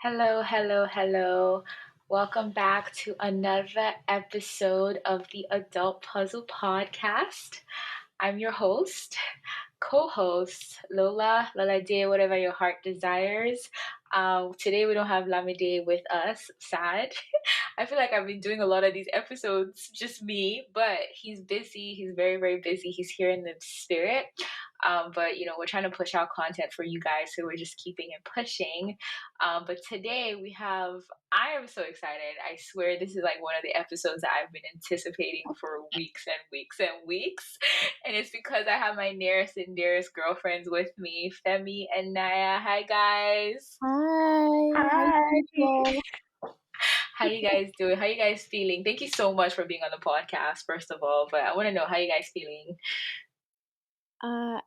Hello, hello, hello. Welcome back to another episode of the Adult Puzzle Podcast. I'm your host, co-host, Lola Day, whatever your heart desires. Today we don't have Lamide with us, sad. I feel like I've been doing a lot of these episodes, just me, but he's busy. He's very, very busy. He's here in the spirit. But we're trying to push out content for you guys, so we're just keeping it pushing. But today I am so excited. I swear this is like one of the episodes that I've been anticipating for weeks and weeks and weeks. And it's because I have my nearest and dearest girlfriends with me, Femi and Naya. Hi, guys. Hi. Hi. How you guys doing? How you guys feeling? Thank you so much for being on the podcast, first of all. But I want to know how you guys feeling.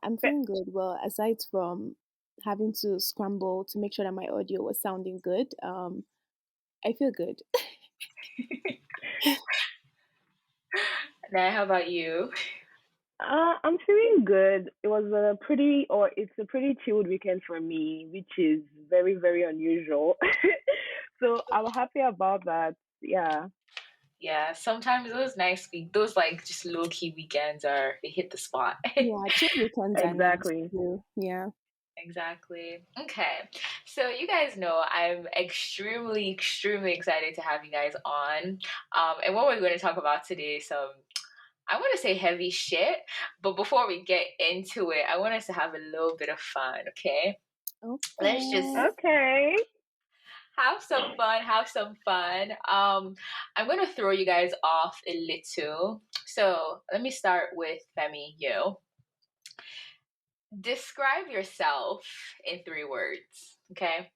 I'm feeling good. Well, aside from having to scramble to make sure that my audio was sounding good, I feel good. Naya, how about you? I'm feeling good. It's a pretty chilled weekend for me, which is very, very unusual. So I'm happy about that. Yeah. Yeah, sometimes those like just low key weekends they hit the spot. Yeah, chill weekends are nice Exactly. too. Yeah. Exactly. Okay. So you guys know I'm extremely, extremely excited to have you guys on. And what we're going to talk about today is I want to say heavy shit, but before we get into it, I want us to have a little bit of fun, okay? Let's just Okay. Okay. have some fun, have some fun. I'm going to throw you guys off a little. So let me start with Femi, you. Describe yourself in 3 words, okay?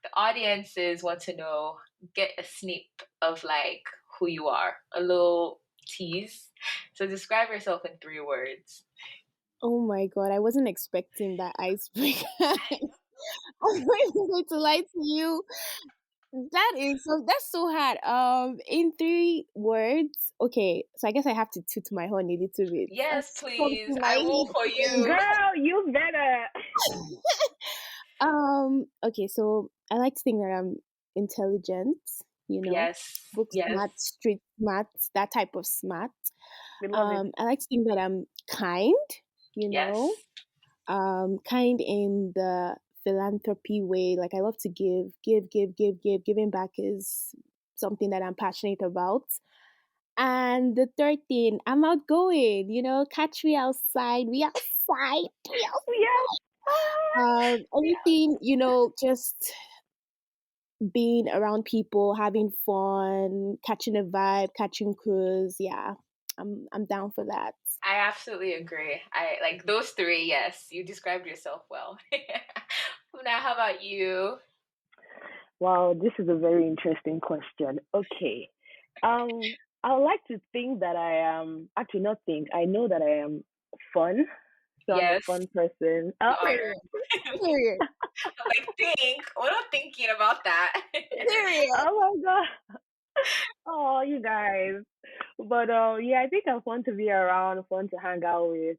The audiences want to know, get a sneak of like who you are, a little tease. So describe yourself in 3 words. Oh my god, I wasn't expecting that icebreaker. I'm not even going to lie to you. That's so hard. In 3 words. Okay, so I guess I have to toot my horn a little bit. Yes, please. Something I like will for you. Girl, you better. Okay, so I like to think that I'm intelligent, Yes. book Yes. smart, street smart, that type of smart. We love it. I like to think that I'm kind, Yes. kind in the philanthropy way. Like I love to give. Giving back is something that I'm passionate about. And the third thing, I'm outgoing, catch me outside. We outside. We Yes. anything, just being around people, having fun, catching a vibe, catching cruise. Yeah, I'm down for that. I absolutely agree. I like those 3. Yes, you described yourself well. Now, how about you? Wow, this is a very interesting question. Okay. I would like to think that I am actually not think. I know that I am fun. So I'm a Yes. fun person. Period. Period. I'm like, we're not thinking about that. Period. Oh my god. Oh, you guys. But yeah, I think I'm fun to be around, fun to hang out with.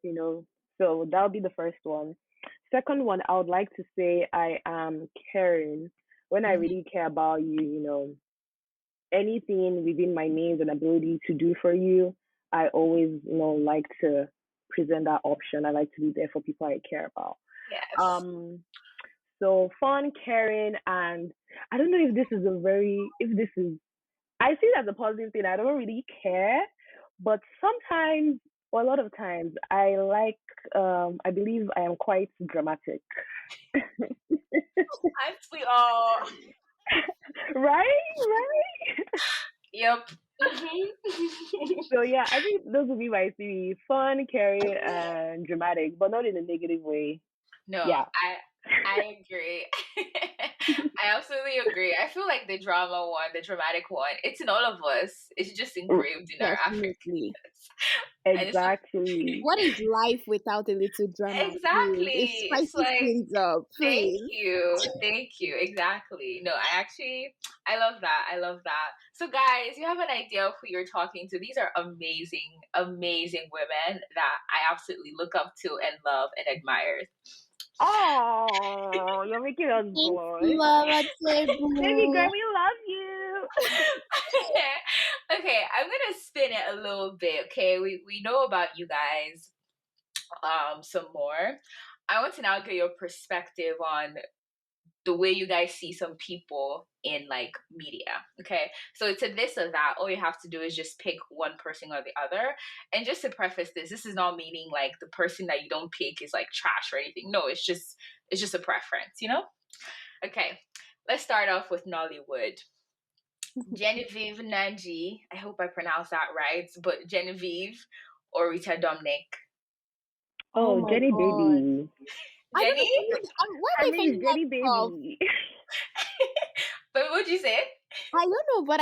So that'll be the first one. Second one, I would like to say I am caring. When I Mhm. really care about you, anything within my means and ability to do for you, I always like to present that option. I like to be there for people I care about. Yes. Um, so fun, caring, and I don't know if this is I see it as a positive thing. I don't really care, but sometimes, or a lot of times, I believe I am quite dramatic. Aren't we all? Right? Right? Yep. Mm-hmm. So yeah, I think those would be my three: fun, caring, and dramatic, but not in a negative way. No, Yeah. I agree. I absolutely agree. I feel like the drama one, the dramatic one, it's in all of us. It's just engraved in our Definitely. Africanness. And it's Exactly. What is life without a little drama? Please? It exactly. It's spices like things up, thank please. you. Thank you. Exactly. No, I love that. I love that. So, guys, you have an idea of who you're talking to. These are amazing, amazing women that I absolutely look up to and love and admire. Oh, you're making us Thank blush. you, Mama Baby Tebu. girl, we love you. Okay, I'm gonna spin it a little bit. Okay, we know about you guys some more. I want to now get your perspective on the way you guys see some people in like media. Okay, so it's a this or that. All you have to do is just pick one person or the other. And just to preface this, this is not meaning like the person that you don't pick is like trash or anything. No, it's just a preference, you know. Okay, let's start off with Nollywood. Genevieve Nanji, I hope I pronounced that right, but Genevieve or Rita Dominic. Oh Oh, my Jenny god. baby. I don't Jenny? know. Why Her am I name is finding that Jenny tough? baby. But what'd you say? I don't know, but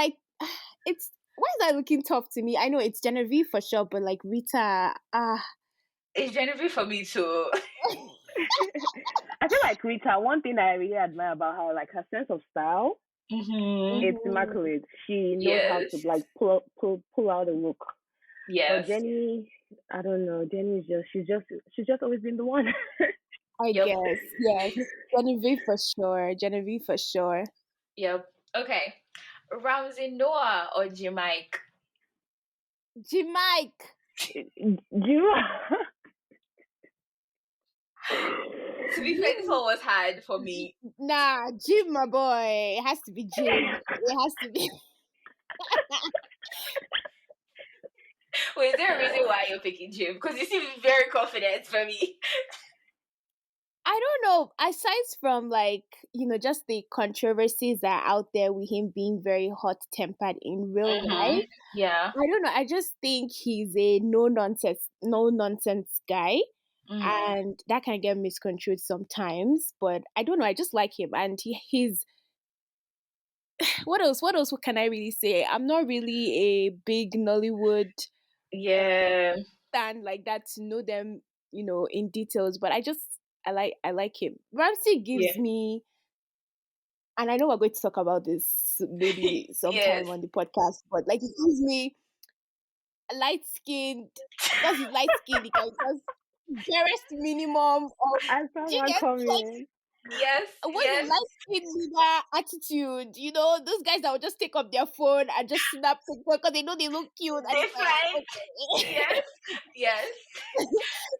it's why is that looking tough to me? I know it's Genevieve for sure, but like Rita, It's Genevieve for me too. I feel like Rita, one thing I really admire about her, like her sense of style, Mm-hmm. it's mhm. immaculate. She knows how to Yes. like pull out a look. But Yes. Jenny, I don't know. Jenny is she's just always been the one. I Yep. guess yes, Genevieve for sure. Genevieve for sure. Yep. Okay. Ramsey Noah or J Mike? G Mike. Do you? To be fair, this one was hard for me. Nah, Jim, my boy. It has to be Jim. It has to be. Wait, is there a reason why you're picking Jim? Because you seem very confident for me. I don't know. Aside from like, just the controversies that are out there with him being very hot tempered in real Mm-hmm. life, Yeah. I don't know. I just think he's a no nonsense guy. Mm. And that can get misconstrued sometimes. But I don't know. I just like him. And he's what else? What can I really say? I'm not really a big Nollywood Yeah. fan like that to know them, in details. But I like him. Ramsey gives Yeah. me, and I know we're going to talk about this maybe Yes. sometime on the podcast, but like it gives me light skinned because he's light skinned, he can just barest minimum of I do saw you one get like coming. Yes. what's the Yes. light skinned leader attitude? Those guys that will just take up their phone and just snap because they know they look cute and They it's like fine. okay. Yes. Yes.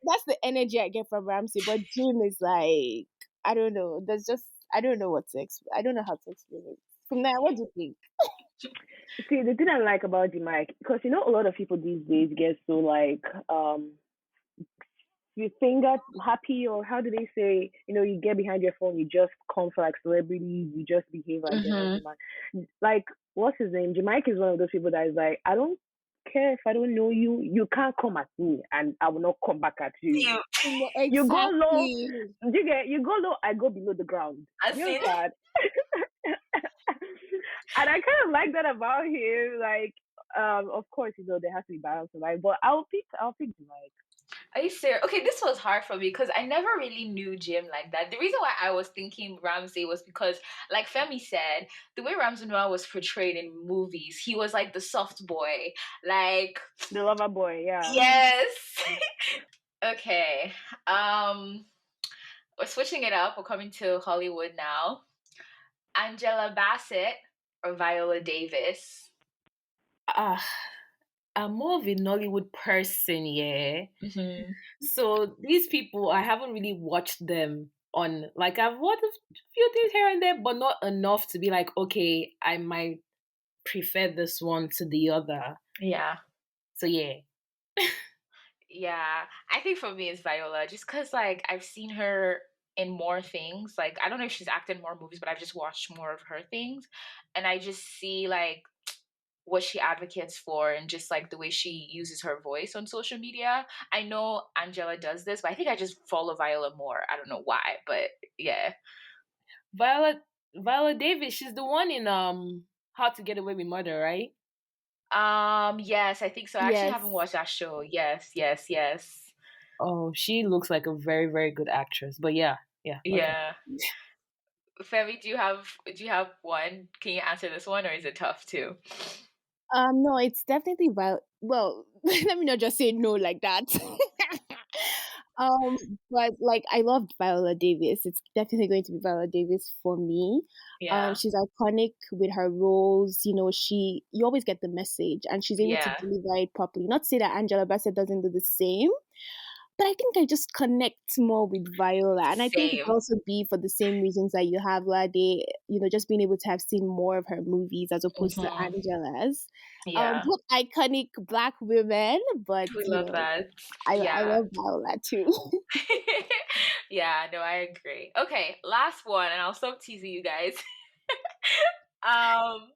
That's the energy I get from Ramsey. But Jim is like, I don't know. There's just I don't know what to explain. I don't know how to explain it. From there, what do you think? See, the thing I like about the mic, because a lot of people these days get so like you finger happy, or how do they say, you get behind your phone, you just come for like celebrities, you just behave like them and Mm-hmm. demand. Like, what's his name? Jamaica is one of those people that is like, I don't care if I don't know you, you can't come at me and I will not come back at you. You. You go low, Exactly. you go low, I go below the ground. I You see. understand? And I kind of like that about him. Like, of course, there has to be balance in life, but I'll pick Jamaica. Are you serious? Okay, this was hard for me because I never really knew Jim like that. The reason why I was thinking Ramsey was because, like Femi said, the way Ramsey Noah was portrayed in movies, he was like the soft boy. Like, The lover boy, yeah. yes. Okay. Um, we're switching it up. We're coming to Hollywood now. Angela Bassett or Viola Davis? Ah, I'm more of a Nollywood person, yeah. Mm-hmm. So these people, I haven't really watched them on, like, I've watched a few things here and there, but not enough to be like, okay, I might prefer this one to the other. Yeah. So yeah. Yeah, I think for me it's Viola, just because like I've seen her in more things. Like I don't know if she's acted in more movies, but I've just watched more of her things, and I just see like what she advocates for and just like the way she uses her voice on social media. I know Angela does this, but I think I just follow Viola more. I don't know why, but yeah. Viola Viola Davis, she's the one in How to Get Away with Murder, right? Yes, I think so. I actually haven't Yes. watched that show. Yes, yes, yes. Oh, she looks like a very, very good actress. But yeah, yeah, okay. Yeah. Femi, do you have one? Can you answer this one or is it tough too? No, it's definitely well. Let me not just say no like that. But like I loved Viola Davis. It's definitely going to be Viola Davis for me. Yeah. She's iconic with her roles. You know, you always get the message, and she's able to Yeah. deliver it properly. Not to say that Angela Bassett doesn't do the same, but I think I just connect more with Viola, and I think it could Same. also be for the same reasons that you have Lade. You know, just being able to have seen more of her movies as opposed to Hmm. Angela's. Yeah. Both iconic Black women, but We you love know, that. I Yeah. love Viola too. Yeah, no, I agree. Okay, last one, and I'll stop teasing you guys. Um,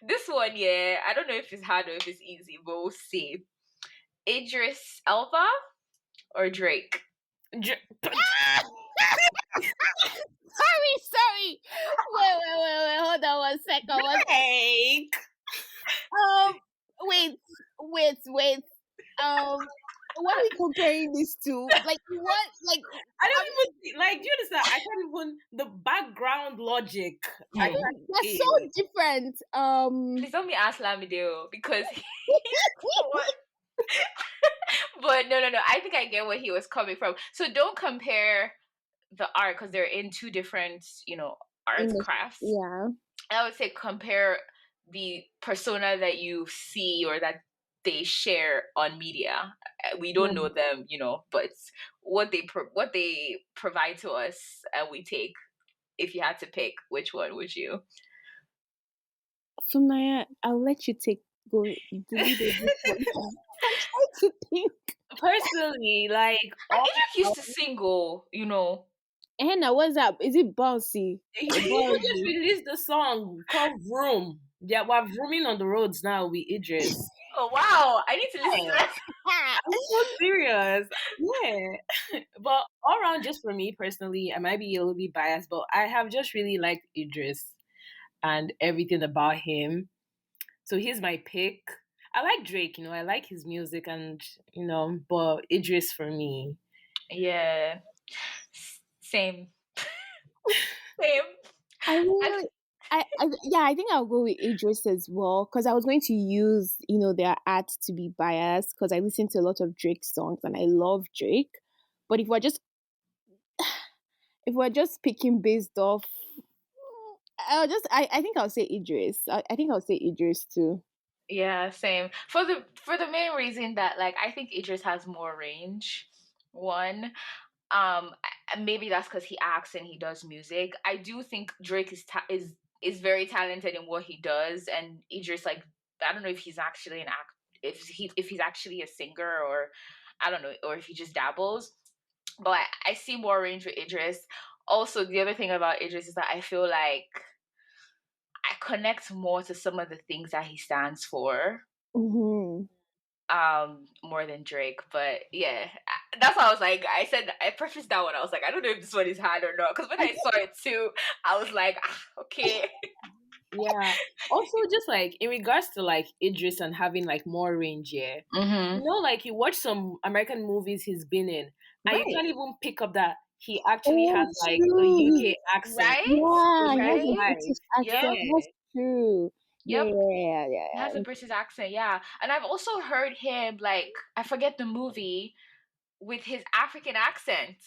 this one, yeah, I don't know if it's hard or if it's easy, but we'll see. Idris Elba or Drake? J- Sorry. Wait. Hold on one second. Drake. Um, wait, wait. What are we comparing this to? Like what? Like I I'm, don't even like. Do you understand? I can't even the background logic. I Hmm. can't That's so see. Like, different. Please don't be ask Lamideo because what? But no. I think I get where he was coming from. So don't compare the art because they're in two different, In arts the crafts. yeah, I would say compare the persona that you see or that they share on media. We don't know yeah. them, but what they provide to us, and we take. If you had to pick, which one would you? So Naya, I'll let you take go the lead on this one. I'm trying to think. personally, like all Idris used to sing, Henna, what's up? Is it bouncy? he just Bouncy. released a song called Vroom. Yeah, we're vrooming on the roads now with Idris. Oh wow, I need to listen to Yeah, that. I'm so serious. Yeah. But all around, just for me personally, I might be a little bit biased, but I have just really liked Idris and everything about him. So he's my pick. I like Drake, I like his music and but Idris for me. Yeah, same, same. I I, really, yeah, I think I'll go with Idris as well because I was going to use, their art to be biased because I listen to a lot of Drake songs and I love Drake. But if we're just picking based off, I think I'll say Idris. I think I'll say Idris too. yeah, same. For the main reason that like I think Idris has more range. One, maybe that's because he acts and he does music. I do think Drake is very talented in what he does, and Idris, like, I don't know if he's actually an act if he's actually a singer, or I don't know, or if he just dabbles. But I see more range with Idris. Also, the other thing about Idris is that I feel like I connect more to some of the things that he stands for, Hmm. more than Drake. But yeah, that's why I was like, I prefaced that one. I was like, I don't know if this one is hard or not, because when I saw it too, I was like, okay. Yeah. Also, just like in regards to like Idris and having like more range, yeah. Hmm. Like you watch some American movies he's been in, and you can't Right. even pick up that he actually Oh, has like a true. UK accent. Right. Yeah, he has a Right. British Yep. accent. That's true. Yeah, Yep. yeah, yeah, He has a yeah. British accent. Yeah, and I've also heard him, like, I forget the movie, with his African accent.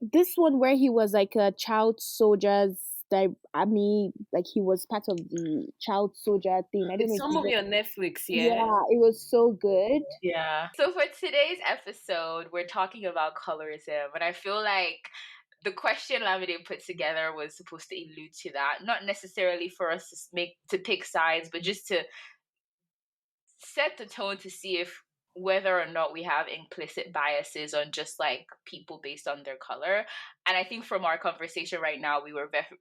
This one where he was like a child soldier's army, like he was part of the child soldier thing. I don't know It's if some you movie know. on Netflix, yeah. Yeah, it was so good. Yeah. So for today's episode, we're talking about colorism, and I feel like the question Lamide put together was supposed to allude to that, not necessarily for us to pick sides, but just to set the tone to see if whether or not we have implicit biases on just like people based on their color. And I think from our conversation right now,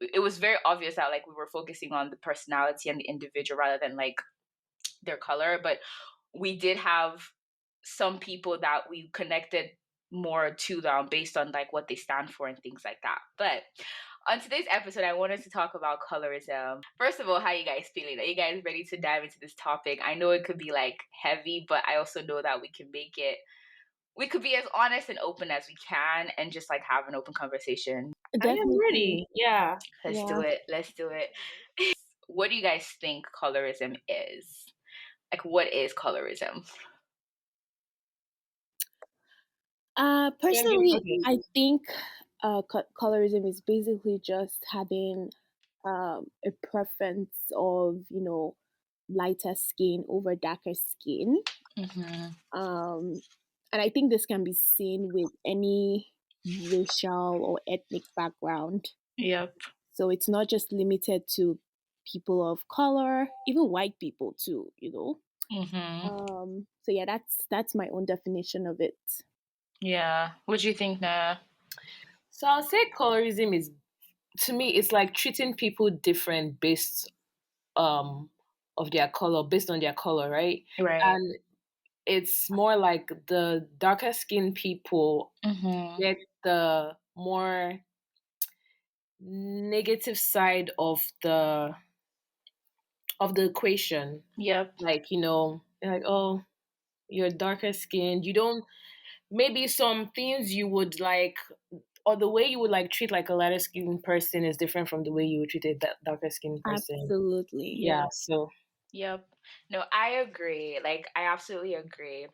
it was very obvious that like we were focusing on the personality and the individual rather than like their color. But we did have some people that we connected more to them based on like what they stand for and things like that. But on today's episode, I wanted to talk about colorism. First of all, how you guys feeling? Are you guys ready to dive into this topic? I know it could be like heavy, but I also know that we could be as honest and open as we can and just like have an open conversation. I am Definitely. ready. Yeah. Let's do Yeah. it. Let's do it. What do you guys think colorism is? Like, what is colorism? Personally, Okay. I think colorism is basically just having a preference of, lighter skin over darker skin. Mm-hmm. Um, and I think this can be seen with any racial or ethnic background. Yep. So it's not just limited to people of color, even white people too. Mm-hmm. So yeah, that's my own definition of it. Yeah. What do you think, Naya? So I'll say colorism is, to me, it's like treating people different based um of their color, based on their color, right? Right. And it's more like the darker skinned people Mm-hmm. get the more negative side of the equation. Yep. Like, like, oh, you're darker skinned. You don't, maybe some things you would like, or the way you would like treat like a lighter skinned person is different from the way you would treat a darker skinned person. Absolutely. Yeah. Yep. So, Yep. No, I agree. Like, I absolutely agree.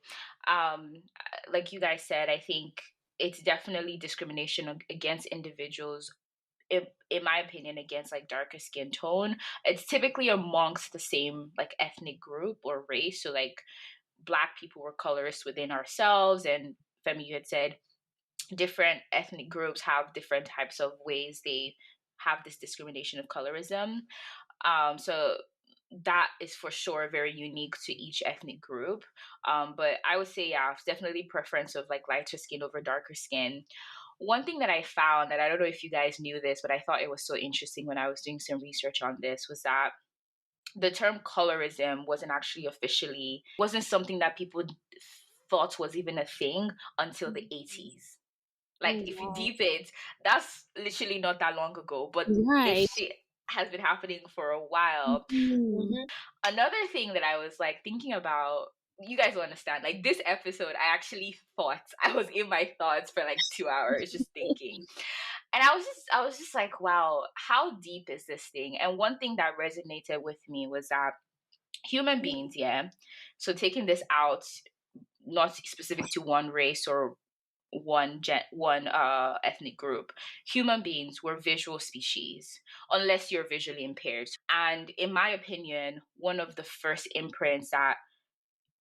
Like you guys said, I think it's definitely discrimination against individuals. In my opinion, against like darker skin tone. It's typically amongst the same like ethnic group or race. So like Black people were colorists within ourselves, and Femi, you had said different ethnic groups have different types of ways they have this discrimination of colorism. So that is for sure very unique to each ethnic group. But I would say, yeah, it's definitely preference of like lighter skin over darker skin. One thing that I found, that I don't know if you guys knew this, but I thought it was so interesting when I was doing some research on this, was that the term colorism wasn't actually officially, wasn't something that people thought was even a thing until the 80s. Like, Oh if you wow. deep it, that's literally not that long ago. But this Right. shit has been happening for a while. Mhm. mhm. Another thing that I was like thinking about, you guys will understand. Like this episode, I actually thought I was in my thoughts for like 2 hours just thinking. And I was just like, wow, how deep is this thing? And one thing that resonated with me was that human beings, yeah. So taking this out, not specific to one race or one ethnic group, human beings were visual species unless you're visually impaired. And in my opinion, one of the first imprints that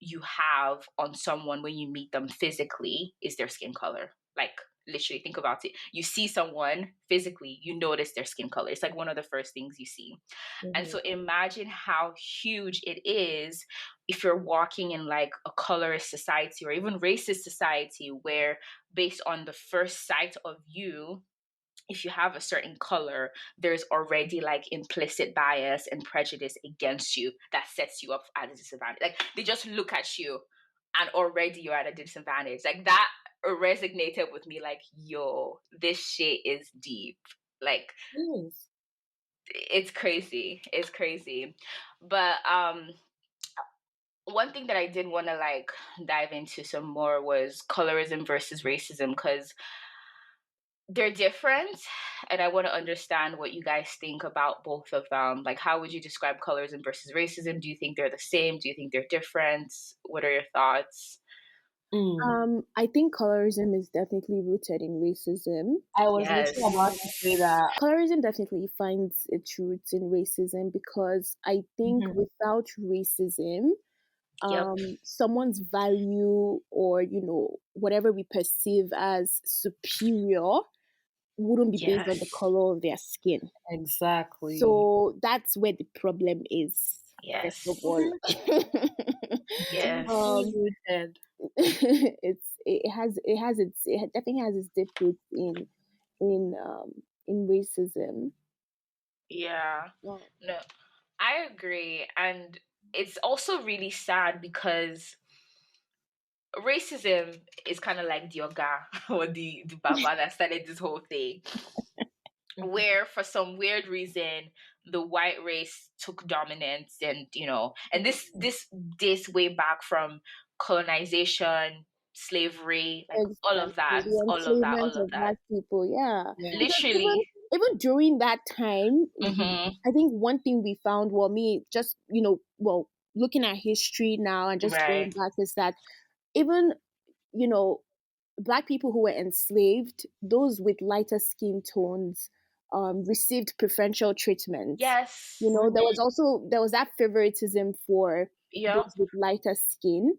you have on someone when you meet them physically is their skin color. Like, literally, think about it. You see someone physically, you notice their skin color. It's like one of the first things you see. And Mhm. so imagine how huge it is if you're walking in like a colorist society or even racist society, where based on the first sight of you, if you have a certain color, there's already like implicit bias and prejudice against you that sets you up at a disadvantage. Like, they just look at you and already you're at a disadvantage. Like, that resonated with me. Like, yo, this shit is deep. Like, Yes. it's crazy. It's crazy. But one thing that I did want to like dive into some more was colorism versus racism, because they're different, and I want to understand what you guys think about both of them. Like, how would you describe colorism versus racism? Do you think they're the same? Do you think they're different? What are your thoughts? Mm. I think colorism is definitely rooted in racism. I was Yes. literally about to say that. Colorism definitely finds its roots in racism because I think Mhm. without racism, Yep. someone's value or whatever we perceive as superior wouldn't be based on the Yes. color of their skin. Exactly. So that's where the problem is, first of Yes. all. Mhm. Deeply um, rooted. it definitely has its deep roots in racism. Yeah. Well, No, I agree. And it's also really sad because racism is kind of like the Oga or the Baba that started this whole thing, Mhm. where for some weird reason the white race took dominance, and and this dates way back from colonization, slavery, like all of exactly, that, the all of that, enslavement all of of that. black people, yeah. Yeah. Because even Literally. even during that time, Hmm. I think one thing we found, well, me just looking at history now and just going Right. back, is that even you know Black people who were enslaved, those with lighter skin tones, received preferential treatment. You Yes. know, there was that favoritism for Yep. those with lighter skin,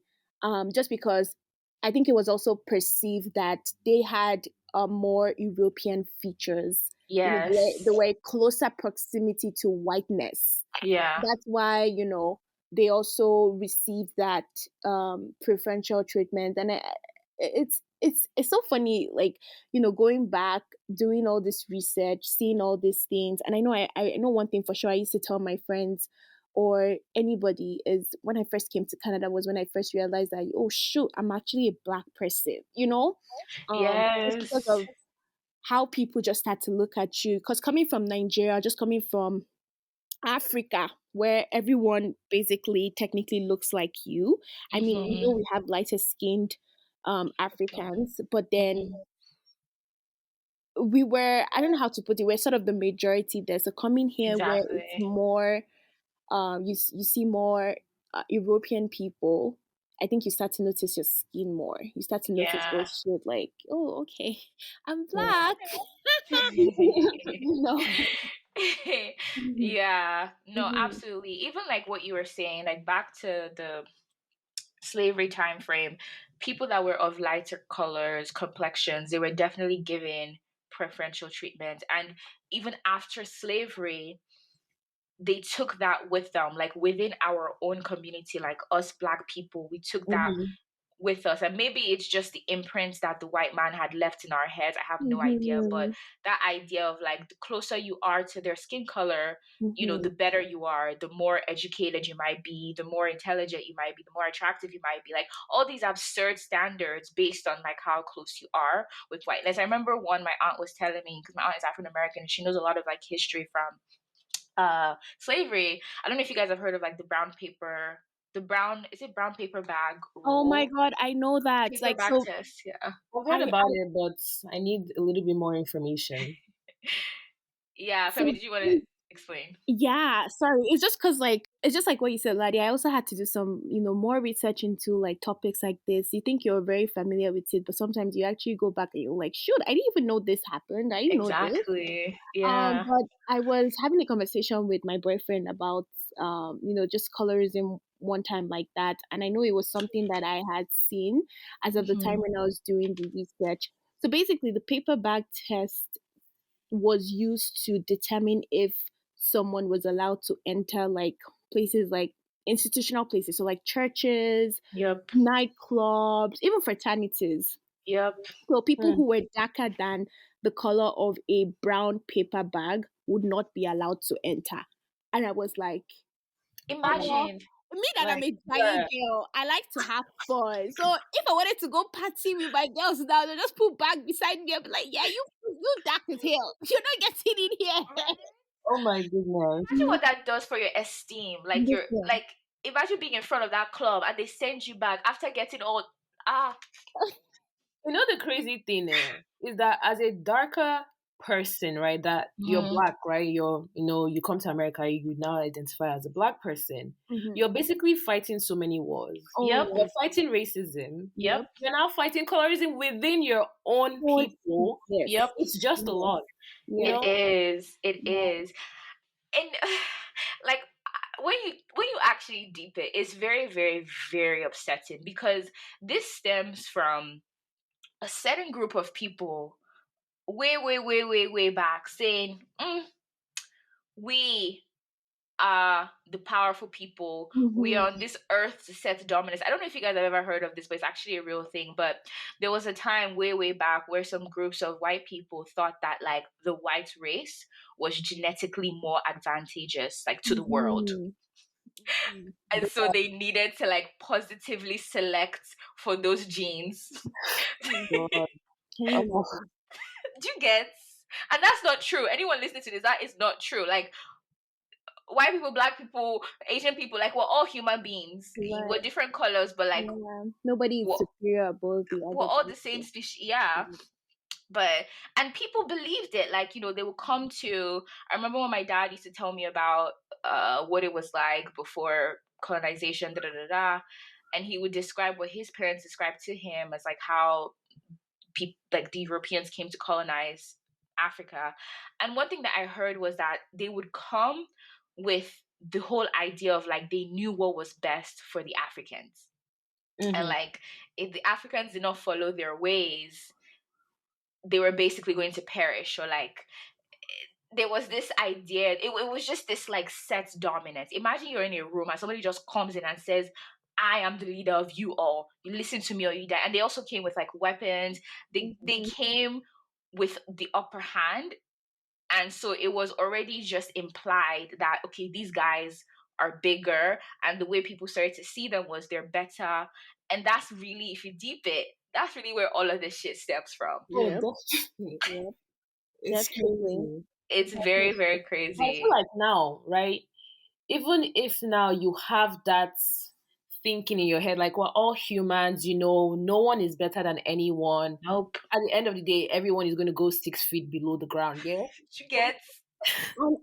just because I think it was also perceived that they had more European features. You know, they Yes. were closer proximity to whiteness. Yeah. That's why, you know, they also received that preferential treatment. And it's so funny, like, you know, going back, doing all this research, seeing all these things. And I know one thing for sure. I used to tell my friends or anybody is when I first came to Canada was when I first realized that, oh shoot, I'm actually a black person, you know, just because Yes. of how people just start to look at you. Because coming from Nigeria, just coming from Africa, where everyone basically technically looks like you. I mean, we know Mm-hmm. we have lighter skinned Africans, but then Mm-hmm. we were, I don't know how to put it, we're sort of the majority there. So coming here where it's Exactly. more, you see more European people, I think you start to notice your skin more. You start to notice, oh Yeah. shit, like, oh, okay, I'm Mm. black. You know? Yeah, no, Mhm. absolutely. Even like what you were saying, like back to the slavery time frame, people that were of lighter colors, complexions, they were definitely given preferential treatment. And even after slavery, they took that with them, like within our own community, like us black people, we took that Mhm. with us. And maybe it's just the imprints that the white man had left in our heads. I have no idea. But Mhm. that idea of like the closer you are to their skin color, you know, the Mhm. better you are, the more educated you might be, the more intelligent you might be, the more attractive you might be. Like all these absurd standards based on like how close you are with whiteness. I remember one my aunt was telling me, because my aunt is African American and she knows a lot of like history from slavery. I don't know if you guys have heard of like the brown, is it brown paper bag Oh my rule? god, I know that. Paper Like, bag so test, yeah. I've heard I about it, but I need a little bit more information. Yeah, Femi, so did you want to explain? yeah, sorry. It's just because, like, it's just like what you said, Laddie. I also had to do some, you know, more research into like topics like this. You think you're very familiar with it, but sometimes you actually go back and you're like, shoot, I didn't even know this happened. I didn't know this. Exactly. Yeah. But I was having a conversation with my boyfriend about, you know, just colorism one time like that, and I know it was something that I had seen as of the time Hmm. when I was doing the research. So basically, the paper bag test was used to determine if someone was allowed to enter like places like institutional places, so like churches, Yep. nightclubs, even fraternities. Yep. So people Hmm. who were darker than the color of a brown paper bag would not be allowed to enter. And I was like, oh, Imagine. me that I'm Like, a giant yeah. girl, I like to have fun. So if I wanted to go party with my girls now, they'll just put bag beside me and be like, yeah, you dark as hell. You're not getting in here. Oh my goodness. Imagine what that does for your esteem. Like you're Listen. like imagine being in front of that club and they send you back after getting all ah. You know the crazy thing is that as a darker person, right, that you're Mhm. black, right? You come to America, you now identify as a black person. Mhm. You're basically fighting so many wars. Oh Yep. You're yes, fighting racism. Yep. yep. You're now fighting colorism within your own Oh people. Yep. yes, It's just a yes, lot, you yes. It know? is. It Yeah. is. And like when you actually deep it, it's very, very, very upsetting because this stems from a certain group of people way, way, way, way, way back saying, we are the powerful people. We Mhm. are on this earth to set dominance. I don't know if you guys have ever heard of this, but it's actually a real thing. But there was a time way, way back where some groups of white people thought that like the white race was genetically more advantageous, like to the world. Mhm. Mhm. And so they needed to like positively select for those genes. Mhm. God. Can you imagine? Do you get? And that's not true. Anyone listening to this, that is not true. Like white people, black people, Asian people, like we're all human beings. Right. We're different colors, but like Yeah. Nobody is we're, superior above the we're other all the same person. species. Yeah. But and people believed it. Like, they would come to I remember when my dad used to tell me about what it was like before colonization, da da da da. And he would describe what his parents described to him as like how like the Europeans came to colonize Africa. And one thing that I heard was that they would come with the whole idea of like they knew what was best for the Africans. And Mm-hmm. like if the Africans did not follow their ways, they were basically going to perish. Or like there was this idea, it was just this like set dominance. Imagine you're in a room and somebody just comes in and says, I am the leader of you all. You listen to me or you die. And they also came with like weapons. They Mhm. came with the upper hand. And so it was already just implied that okay, these guys are bigger, and the way people started to see them was they're better. And that's really, if you deep it, that's really where all of this shit stems from. Oh, Yep. definitely. Yep. It's Definitely. crazy. It's very, very I feel crazy. like now, right? Even if now you have that thinking in your head, like we're all humans, no one is better than anyone. Nope. At the end of the day, everyone is going to go 6 feet below the ground. Yeah. She gets.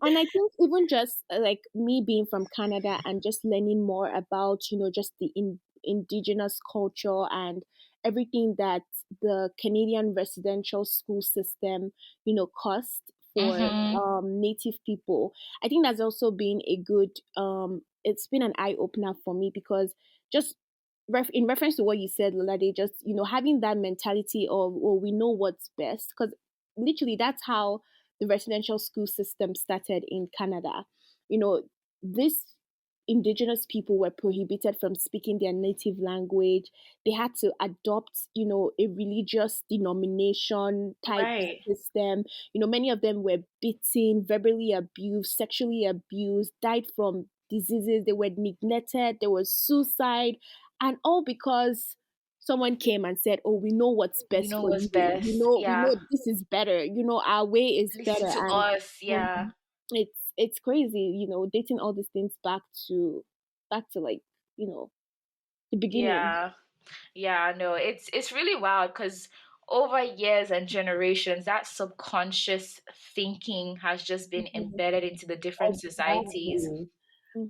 And I think even just like me being from Canada and just learning more about, just the indigenous culture and everything that the Canadian residential school system, cost for Mm-hmm. native people. I think that's also been a good, it's been an eye opener for me because just in reference to what you said, Lola, they just, having that mentality of, well, we know what's best. Because literally that's how the residential school system started in Canada. You know, these indigenous people were prohibited from speaking their native language. They had to adopt, a religious denomination type Right. system. Many of them were beaten, verbally abused, sexually abused, died from diseases, they were neglected, there was suicide, and all because someone came and said, "Oh, we know what's We best know for what's you. We best. know, Yeah. this is better. Our way is Listen better." to And us. Yeah. um, it's crazy, dating all these things back to like the beginning. Yeah. Yeah. No, it's really wild because over years and generations, that subconscious thinking has just been Mhm, embedded into the different societies. Exactly.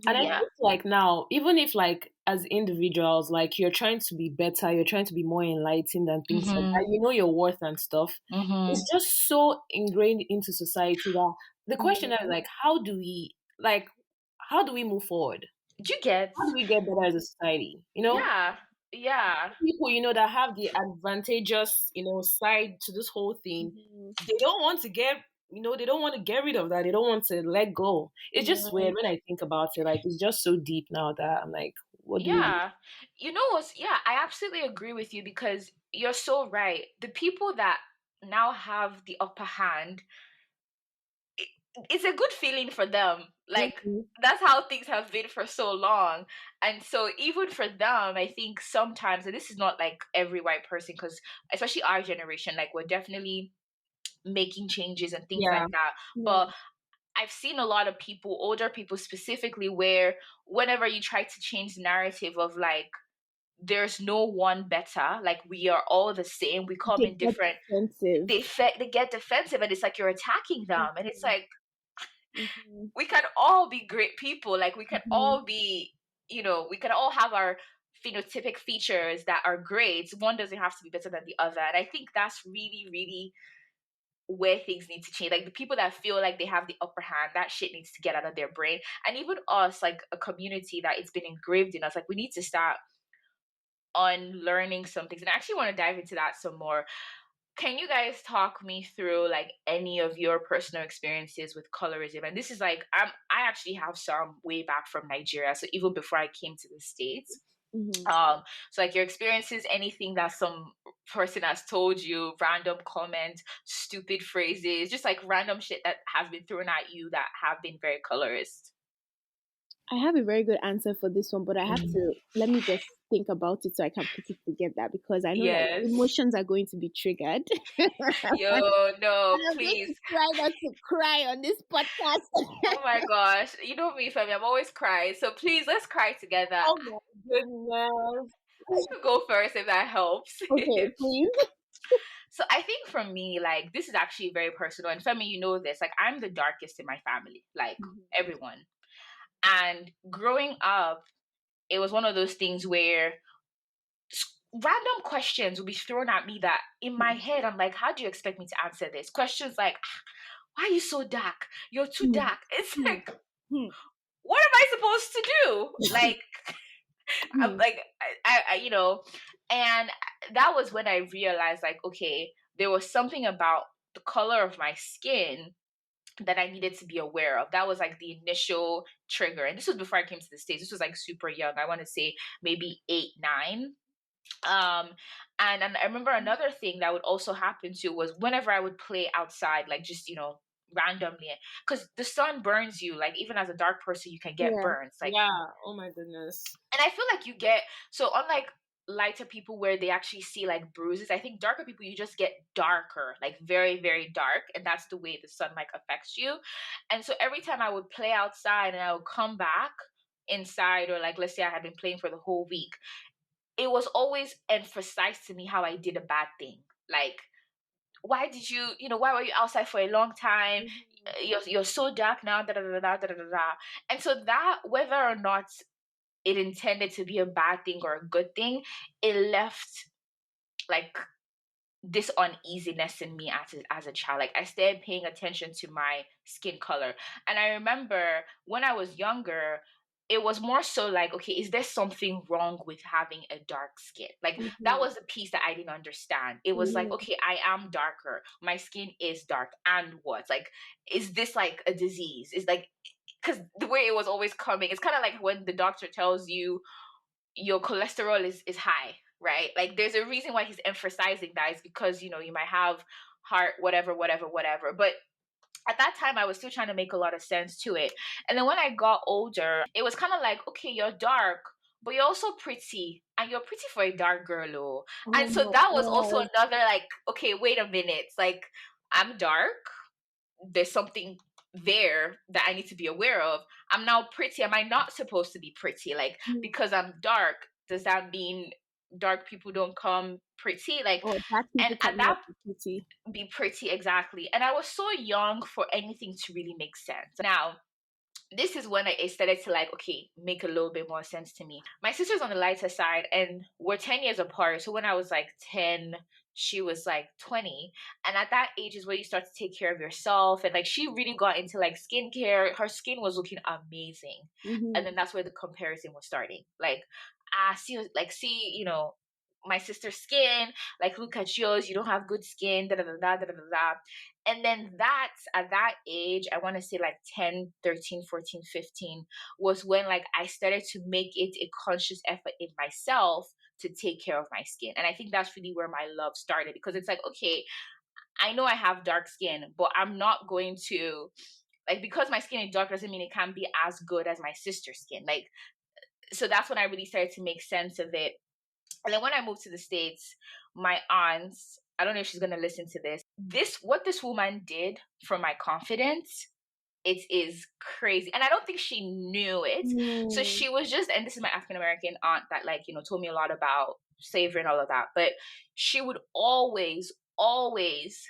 And I mhm, Yeah. think like now, even if like as individuals, like you're trying to be better, you're trying to be more enlightened and things like Mm-hmm. that, your worth and stuff, Mm-hmm. it's just so ingrained into society that the question is mhm. like, how do we move forward? Do you get? How do we get better as a society? Yeah. Yeah. People, that have the advantageous, side to this whole thing, Mhm. they don't want to they don't want to get rid of that. They don't want to let go. It's just weird Right. when I think about it. Like, it's just so deep now that I'm like, what do we do? Yeah. You know what's, yeah, I absolutely agree with you because you're so right. The people that now have the upper hand, it, it's a good feeling for them. Like Mhm, that's how things have been for so long. And so even for them, I think sometimes, and this is not like every white person, because especially our generation, like we're definitely making changes and things Yeah. like that. yeah. But I've seen a lot of people, older people specifically, where whenever you try to change the narrative of like there's no one better, like we are all the same, we come They in get different, defensive. they get defensive, and it's like you're attacking them, and it's Mhm, like mhm, we can all be great people, like we can mhm. all be, we can all have our phenotypic features that are great. One doesn't have to be better than the other, and I think that's really, really where things need to change. Like the people that feel like they have the upper hand, that shit needs to get out of their brain. And even us, like a community that it's been engraved in us, like we need to start unlearning some things. And I actually want to dive into that some more. Can you guys talk me through like any of your personal experiences with colorism? And this is like I actually have some way back from Nigeria, so even before I came to the States. Mhm. So like your experiences, anything that some person has told you, random comments, stupid phrases, just like random shit that has been thrown at you that have been very colorist. I have a very good answer for this one, but I have Mm. to let me just think about it so I can put it together because I know that Yes. emotions are going to be triggered. And Yo, no, I'm going please. to try not to cry on this podcast. Oh my gosh. You know me, Femi, I'm always crying. So please, let's cry together. Oh my goodness. You go first if that helps. Okay, please. So I think for me, like, this is actually very personal. And Femi, you know this. Like, I'm the darkest in my family, like, Mhm. everyone. And growing up, it was one of those things where random questions will be thrown at me that in my head I'm like, how do you expect me to answer this? Questions like, why are you so dark? You're too Hmm. dark. It's Hmm. like, Hmm. what am I supposed to do? Like, I'm Hmm. like, and that was when I realized, like, okay, there was something about the color of my skin that I needed to be aware of. That was like the initial trigger. And this was before I came to the States. This was like super young. I want to say maybe 8, 9. Um, and I remember another thing that would also happen too was whenever I would play outside, like just, randomly, because the sun burns you. Like even as a dark person, you can get Yeah. burns. Like, Yeah. Oh my goodness. and I feel like you get, so unlike lighter people where they actually see like bruises, I think darker people, you just get darker, like very, very dark. And that's the way the sunlight affects you. And so every time I would play outside and I would come back inside, or like, let's say I had been playing for the whole week, it was always emphasized to me how I did a bad thing. Like, why did you, why were you outside for a long time? Mhm. You're so dark now, da da da da da da da. Da. And so that, whether or not it intended to be a bad thing or a good thing, it left like this uneasiness in me as a child. Like I started paying attention to my skin color. And I remember when I was younger, it was more so like, okay, is there something wrong with having a dark skin? Like that Mhm. was the piece that I didn't understand. It was like, Mhm. okay, I am darker. My skin is dark. And what? Like, is this like a disease? Is like, because the way it was always coming, it's kind of like when the doctor tells you your cholesterol is high, right? Like there's a reason why he's emphasizing that, is because you might have heart whatever whatever whatever. But at that time I was still trying to make a lot of sense to it. And then when I got older, it was kind of like, okay, you're dark, but you're also pretty, and you're pretty for a dark girl, oh. Oh And so my that was also God. another like, okay, wait a minute, like I'm dark, there's something there that I need to be aware of. I'm now pretty. Am I not supposed to be pretty? Like, Hmm. because I'm dark, does that mean dark people don't come pretty? Like, Oh, black and people at cannot that, be pretty. be pretty, exactly. And I was so young for anything to really make sense. Now, this is when it started to like, okay, make a little bit more sense to me. My sister's on the lighter side and we're 10 years apart. So when I was like 10, she was like 20. And at that age is where you start to take care of yourself. And like she really got into like skincare. Her skin was looking amazing. And Mhm. then that's where the comparison was starting. Like, see, my sister's skin, like look at yours, you don't have good skin, da da da da da da da. And then that's at that age, I want to say like 10, 13, 14, 15, was when like I started to make it a conscious effort in myself to take care of my skin. And I think that's really where my love started, because it's like, okay, I know I have dark skin, but I'm not going to, like, because my skin is dark doesn't mean it can be as good as my sister's skin. Like, so that's when I really started to make sense of it. And then when I moved to the States, my aunts, I don't know if she's gonna listen to this. What this woman did for my confidence, it is crazy. And I don't think she knew it. So Mm. she was just, and this is my African American aunt that like, told me a lot about slavery and all of that. But she would always, always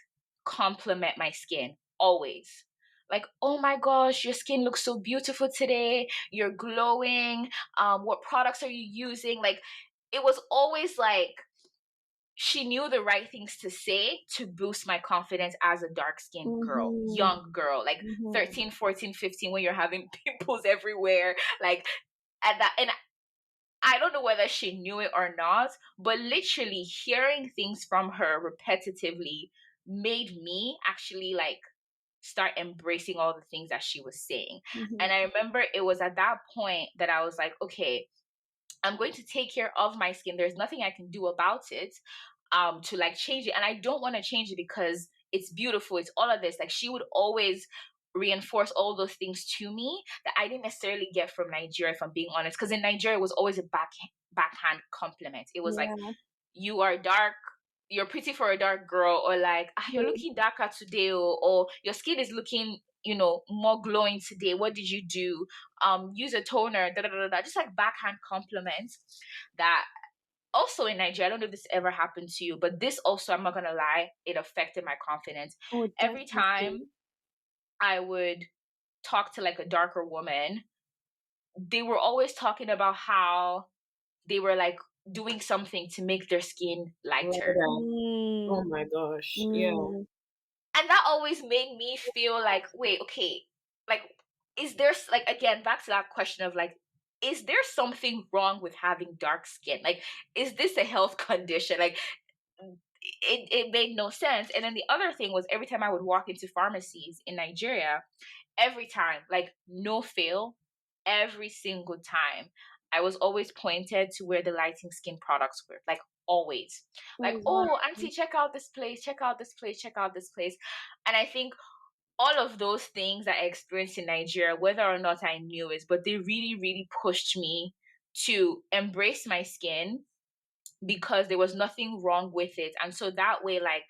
compliment my skin. Always. Like, oh my gosh, your skin looks so beautiful today. You're glowing. What products are you using? Like, it was always like she knew the right things to say to boost my confidence as a dark skinned girl, Mhm. young girl, like Mhm. 13, 14, 15, when you're having pimples everywhere. Like at that, and I don't know whether she knew it or not, but literally hearing things from her repetitively made me actually like start embracing all the things that she was saying. Mhm. And I remember it was at that point that I was like, okay, I'm going to take care of my skin. There's nothing I can do about it to like change it. And I don't want to change it because it's beautiful. It's all of this. Like she would always reinforce all those things to me that I didn't necessarily get from Nigeria, if I'm being honest. Because in Nigeria it was always a backhand compliment. It was like, Yeah. you are dark, you're pretty for a dark girl, or like, you're Mhm. looking darker today, or your skin is looking, more glowing today. What did you do? Use a toner, da da da da. Just like backhand compliments that also in Nigeria, I don't know if this ever happened to you, but this also, I'm not gonna lie, it affected my confidence. Oh, Every time definitely. I would talk to like a darker woman, they were always talking about how they were like doing something to make their skin lighter. Lighter. Oh Mm, my gosh. Yeah. mm, And that always made me feel like, wait, okay, like, is there, like, again, back to that question of like, is there something wrong with having dark skin? Like, is this a health condition? Like, it made no sense. And then the other thing was, every time I would walk into pharmacies in Nigeria, every time, like, no fail, every single time, I was always pointed to where the lighting skin products were. Like, always. Like, oh, wow. oh, auntie, check out this place, check out this place, check out this place. And I think all of those things that I experienced in Nigeria, whether or not I knew it, but they really, really pushed me to embrace my skin, because there was nothing wrong with it. And so that way, like,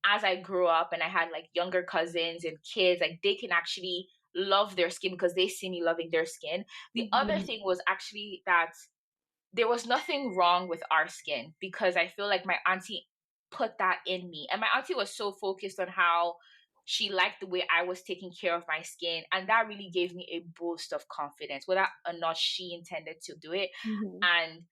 as I grew up and I had like younger cousins and kids, like, they can actually love their skin because they see me loving their skin. The other Mhm, thing was actually that there was nothing wrong with our skin, because I feel like my auntie put that in me. And my auntie was so focused on how she liked the way I was taking care of my skin. And that really gave me a boost of confidence, whether or not she intended to do it. mhm. And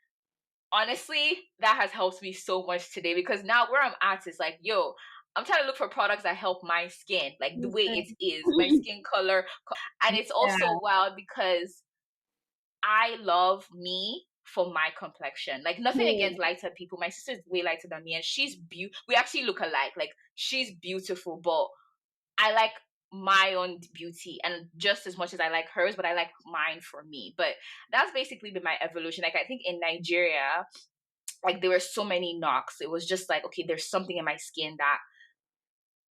honestly, that has helped me so much today, because now where I'm at is like, yo, I'm trying to look for products that help my skin, like the way it is, my skin color. And it's also Yeah. wild because I love me for my complexion. Like, nothing Yeah, against lighter people. My sister's way lighter than me, and she's beautiful. We actually look alike. Like, she's beautiful, but I like my own beauty, and just as much as I like hers, but I like mine for me. But that's basically been my evolution. Like, I think in Nigeria, like, there were so many knocks. It was just like, okay, there's something in my skin that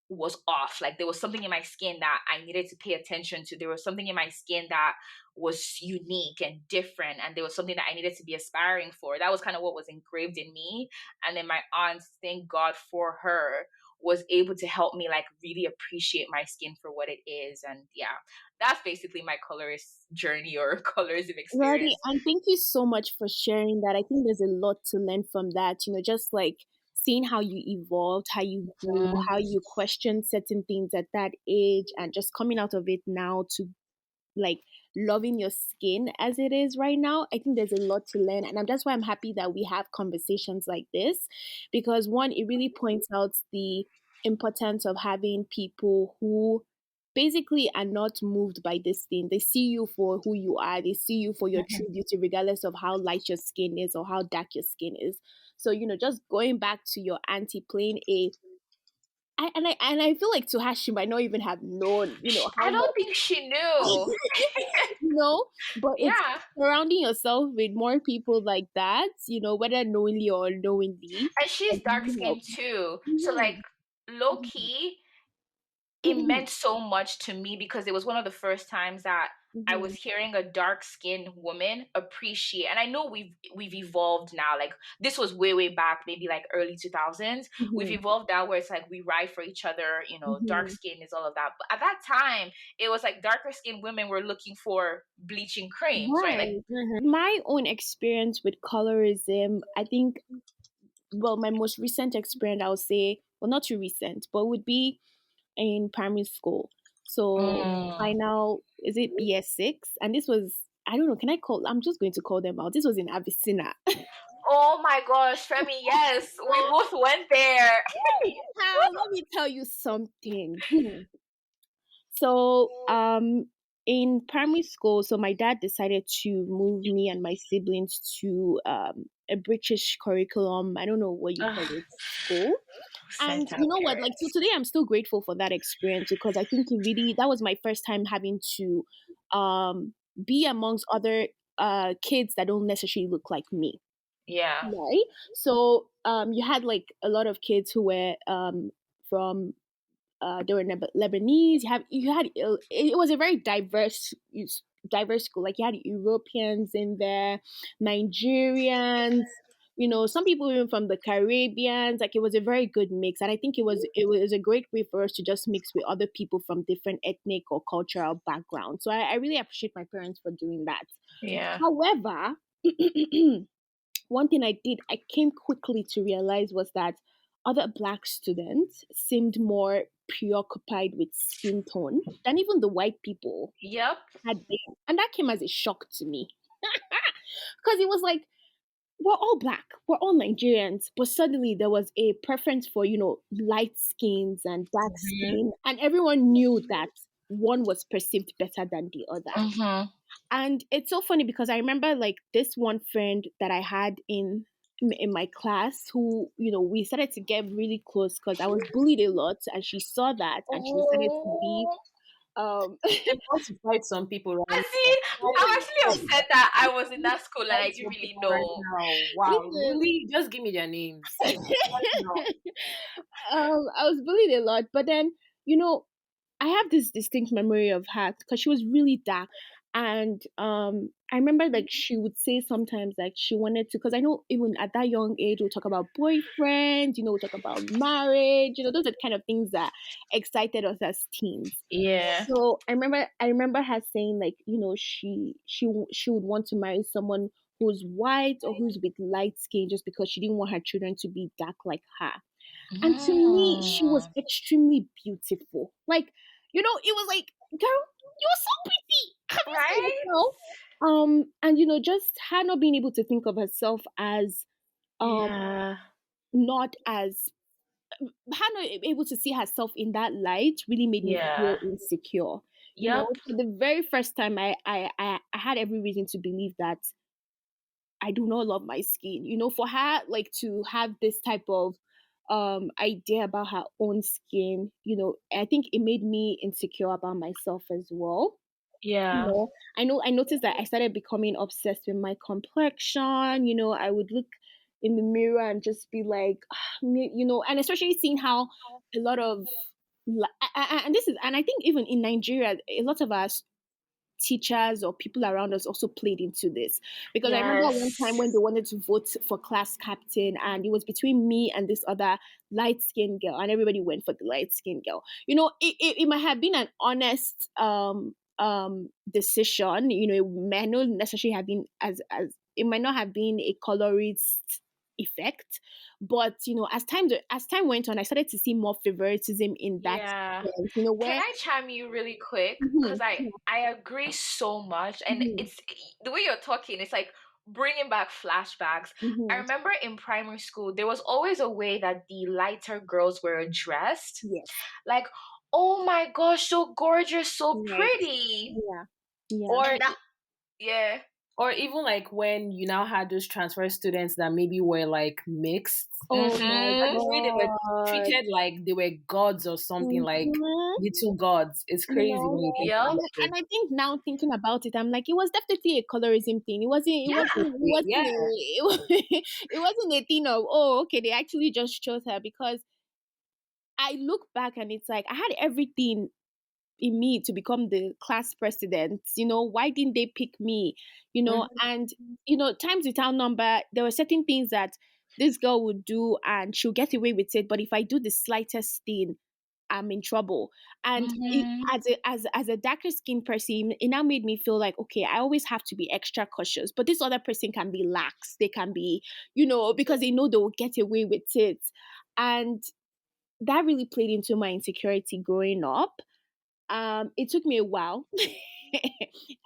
was off. Like, there was something in my skin that I needed to pay attention to. There was something in my skin that was unique and different, and there was something that I needed to be aspiring for. That was kind of what was engraved in me. And then my aunt, thank God for her, was able to help me like really appreciate my skin for what it is. And yeah, that's basically my colorist journey or colorism Roddy, experience. and thank you so much for sharing that. I think there's a lot to learn from that. Just like seeing how you evolved, how you grew, Mm. how you questioned certain things at that age, and just coming out of it now to like loving your skin as it is right now. I think there's a lot to learn, and that's why I'm happy that we have conversations like this, because one, it really points out the importance of having people who basically are not moved by this thing. They see you for who you are. They see you for your true beauty, regardless of how light your skin is or how dark your skin is. So just going back to your auntie playing a and I feel like to her she might not even have known, I how don't much think she knew. but it's Yeah. surrounding yourself with more people like that, whether knowingly or unknowingly, And has she's dark really skinned helped. too. So like, Mhm, low key, it mhm, meant so much to me, because it was one of the first times that I was mhm, hearing a dark skinned woman appreciate. And I know we've evolved now. Like, this was way, way back, maybe like early 2000s. We've mhm, evolved now where it's like we ride for each other, dark mhm. skin is all of that. But at that time, it was like darker skinned women were looking for bleaching creams, right? Like, Right. My own experience with colorism, I think, well, my most recent experience, I would say, well, not too recent, but would be in primary school. So mm. final, is it BS6? And this was, I don't know, I'm just going to call them out. This was in Abyssinia. Oh my gosh, Femi, yes, we both went there. Now, let me tell you something. So, in primary school, so my dad decided to move me and my siblings to a British curriculum. I don't know what you call Ugh, it, school. And sent you out know what? Like, so parents. today I'm still grateful for that experience, because I think that was my first time having to be amongst other kids that don't necessarily look like me. Yeah, Right? So you had like a lot of kids who were from there were Lebanese. It was a very diverse school. Like, you had Europeans in there, Nigerians. Some people even from the Caribbeans. Like, it was a very good mix, and I think it was a great way for us to just mix with other people from different ethnic or cultural backgrounds. So I really appreciate my parents for doing that. yeah. However, one thing I came quickly to realize was that other black students seemed more preoccupied with skin tone than even the white people Yep. had been. And that came as a shock to me. Because it was like, we're all black, we're all Nigerians, but suddenly there was a preference for, light skins and dark Mhm. skin, and everyone knew that one was perceived better than the other. Mhm. And it's so funny because I remember like this one friend that I had in my class who, we started to get really close because I was bullied a lot, and she saw that and she decided to be Oh, um They want to fight some people right I now. see. I'm actually Fight upset that I was in that school and I fight didn't some really people right know. now. Wow, listen. really? Just give me their names. Right now. I was bullied a lot, but then you know I have this distinct memory of her because she was really dark. And I remember like she would say sometimes like she wanted to, because I know even at that young age we'll talk about boyfriends, we'll talk about marriage, those are the kind of things that excited us as teens. Yeah. So I remember her saying like, she would want to marry someone who's white or who's with light skin just because she didn't want her children to be dark like her. And to me, she was Mm. extremely beautiful. Like, it was like, girl, you're so pretty. Have you seen Right? yourself? And just her not being able to think of herself as um Yeah. not as her not able to see herself in that light really made me feel Yeah. insecure. Yep. For the very first time I had every reason to believe that I do not love my skin. For her like to have this type of idea about her own skin, I think it made me insecure about myself as well. Yeah. I noticed that I started becoming obsessed with my complexion. I would look in the mirror and just be like, and especially seeing how a lot of and this is, and I think even in Nigeria, a lot of us teachers or people around us also played into this, because I remember one time when Yes. they wanted to vote for class captain, and it was between me and this other light skinned girl, and everybody went for the light skinned girl. It might have been an honest decision. It might not necessarily have been as it might not have been a colorist effect, but as time went on, I started to see more favoritism in that Yeah. sense, Can where I chime you really quick? Mhm, Because I agree so much, and mhm, it's the way you're talking. It's like bringing back flashbacks. I mhm. remember in primary school, there was always a way that the lighter girls were dressed. Yes. Like, oh my gosh, so gorgeous, so Right. pretty. Yeah. Yeah. Or And that, yeah, or even like when you now had those transfer students that maybe were like mixed, Oh my and mm-hmm. the way they were God. treated like they were gods or something, like Mhm. little gods. It's You crazy know, when you think Yep, about and it. I think now thinking about it, I'm like, it was definitely a colorism thing. It wasn't. It wasn't. yeah, It wasn't. Yeah. It wasn't a thing of, oh, okay, they actually just chose her, because I look back and it's like I had everything in me to become the class president. Why didn't they pick me? Mhm. And times without number, there were certain things that this girl would do and she'll get away with it, but if I do the slightest thing, I'm in trouble. And mm-hmm. as a darker skinned person, it now made me feel like, okay, I always have to be extra cautious, but this other person can be lax, they can be, because they know they will get away with it. And that really played into my insecurity growing up. It took me a while.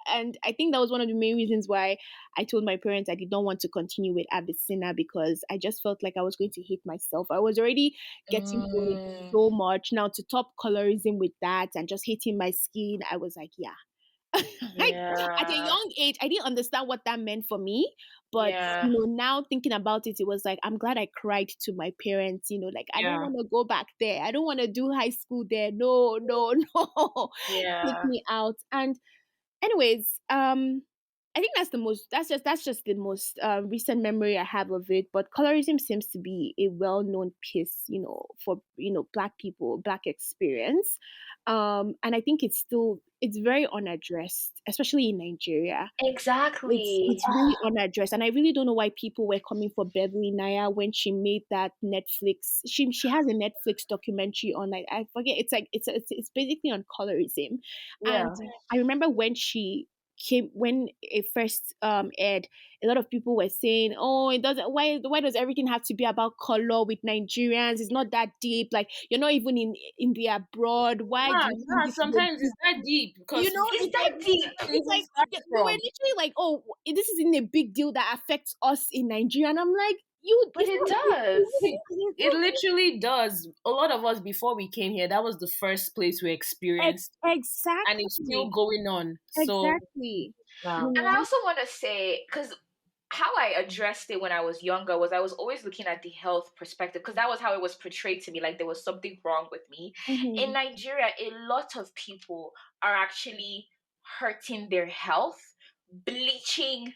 And I think that was one of the main reasons why I told my parents I did not want to continue with Abyssina, because I just felt like I was going to hate myself. I was already getting bullied Mm, so much. Now to top colorism with that and just hating my skin, I was like, yeah. Like, at a yeah, young age, I didn't understand what that meant for me. But yeah, now thinking about it, it was like I'm glad I cried to my parents. Like I don't Yeah. want to go back there. I don't want to do high school there. No, no, no. Take yeah. me out. And anyways, I think that's just the most recent memory I have of it. But colorism seems to be a well-known piece, for black people, black experience. And I think it's very unaddressed, especially in Nigeria. It's Exactly. really unaddressed, and I really don't know why people were coming for Beverly Naya when she made that Netflix. She has a Netflix documentary on, like, I forget. It's like it's basically on colorism, and Yeah. I remember when she came when it first aired, a lot of people were saying, "Oh, it doesn't. Why does everything have to be about color with Nigerians? It's not that deep. Like you're not even in the abroad. Why do Yeah, you think yeah. this is a Sometimes big, it's that deep you because know, Is it's like that deep? it's even like start we were from. literally like, oh, this isn't a big deal that affects us in Nigeria." And I'm like, you, But it does. It literally does. A lot of us before we came here, that was the first place we experienced, and it's still exactly, going on. So exactly. yeah. You And I know. also want to say, because how I addressed it when I was younger was I was always looking at the health perspective because that was how it was portrayed to me, like there was something wrong with me. In Hmm. Nigeria, a lot of people are actually hurting their health, bleaching.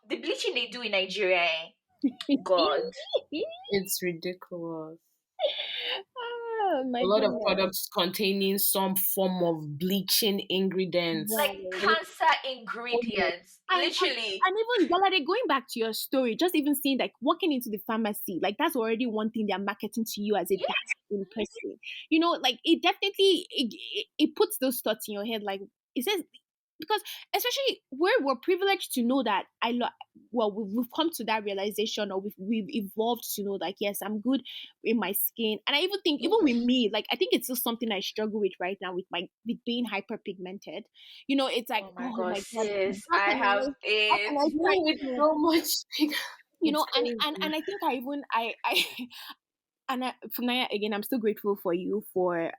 The bleaching they do in Nigeria, God. It's ridiculous. Oh A my lot of goodness. products containing some form of bleaching ingredients. Like Right. And it's cancer ingredients, literally. And even Yolade, going back to your story, just even seeing like walking into the pharmacy, like that's already one thing they're marketing to you as a Yeah, dark skin person. You know, like it definitely it puts those thoughts in your head. Like it says, because especially we're privileged to know that well, we've come to that realization, or we've evolved to know like, yes, I'm good in my skin. And I even think, even with me, like I think it's still something I struggle with right now with my with being hyperpigmented. You know, it's like, oh my oh my gosh, god, sis, how I can have how can it. I try no, it's to, so much. you It's know, crazy. and I think I even I and for Naya, again, I'm still grateful for you for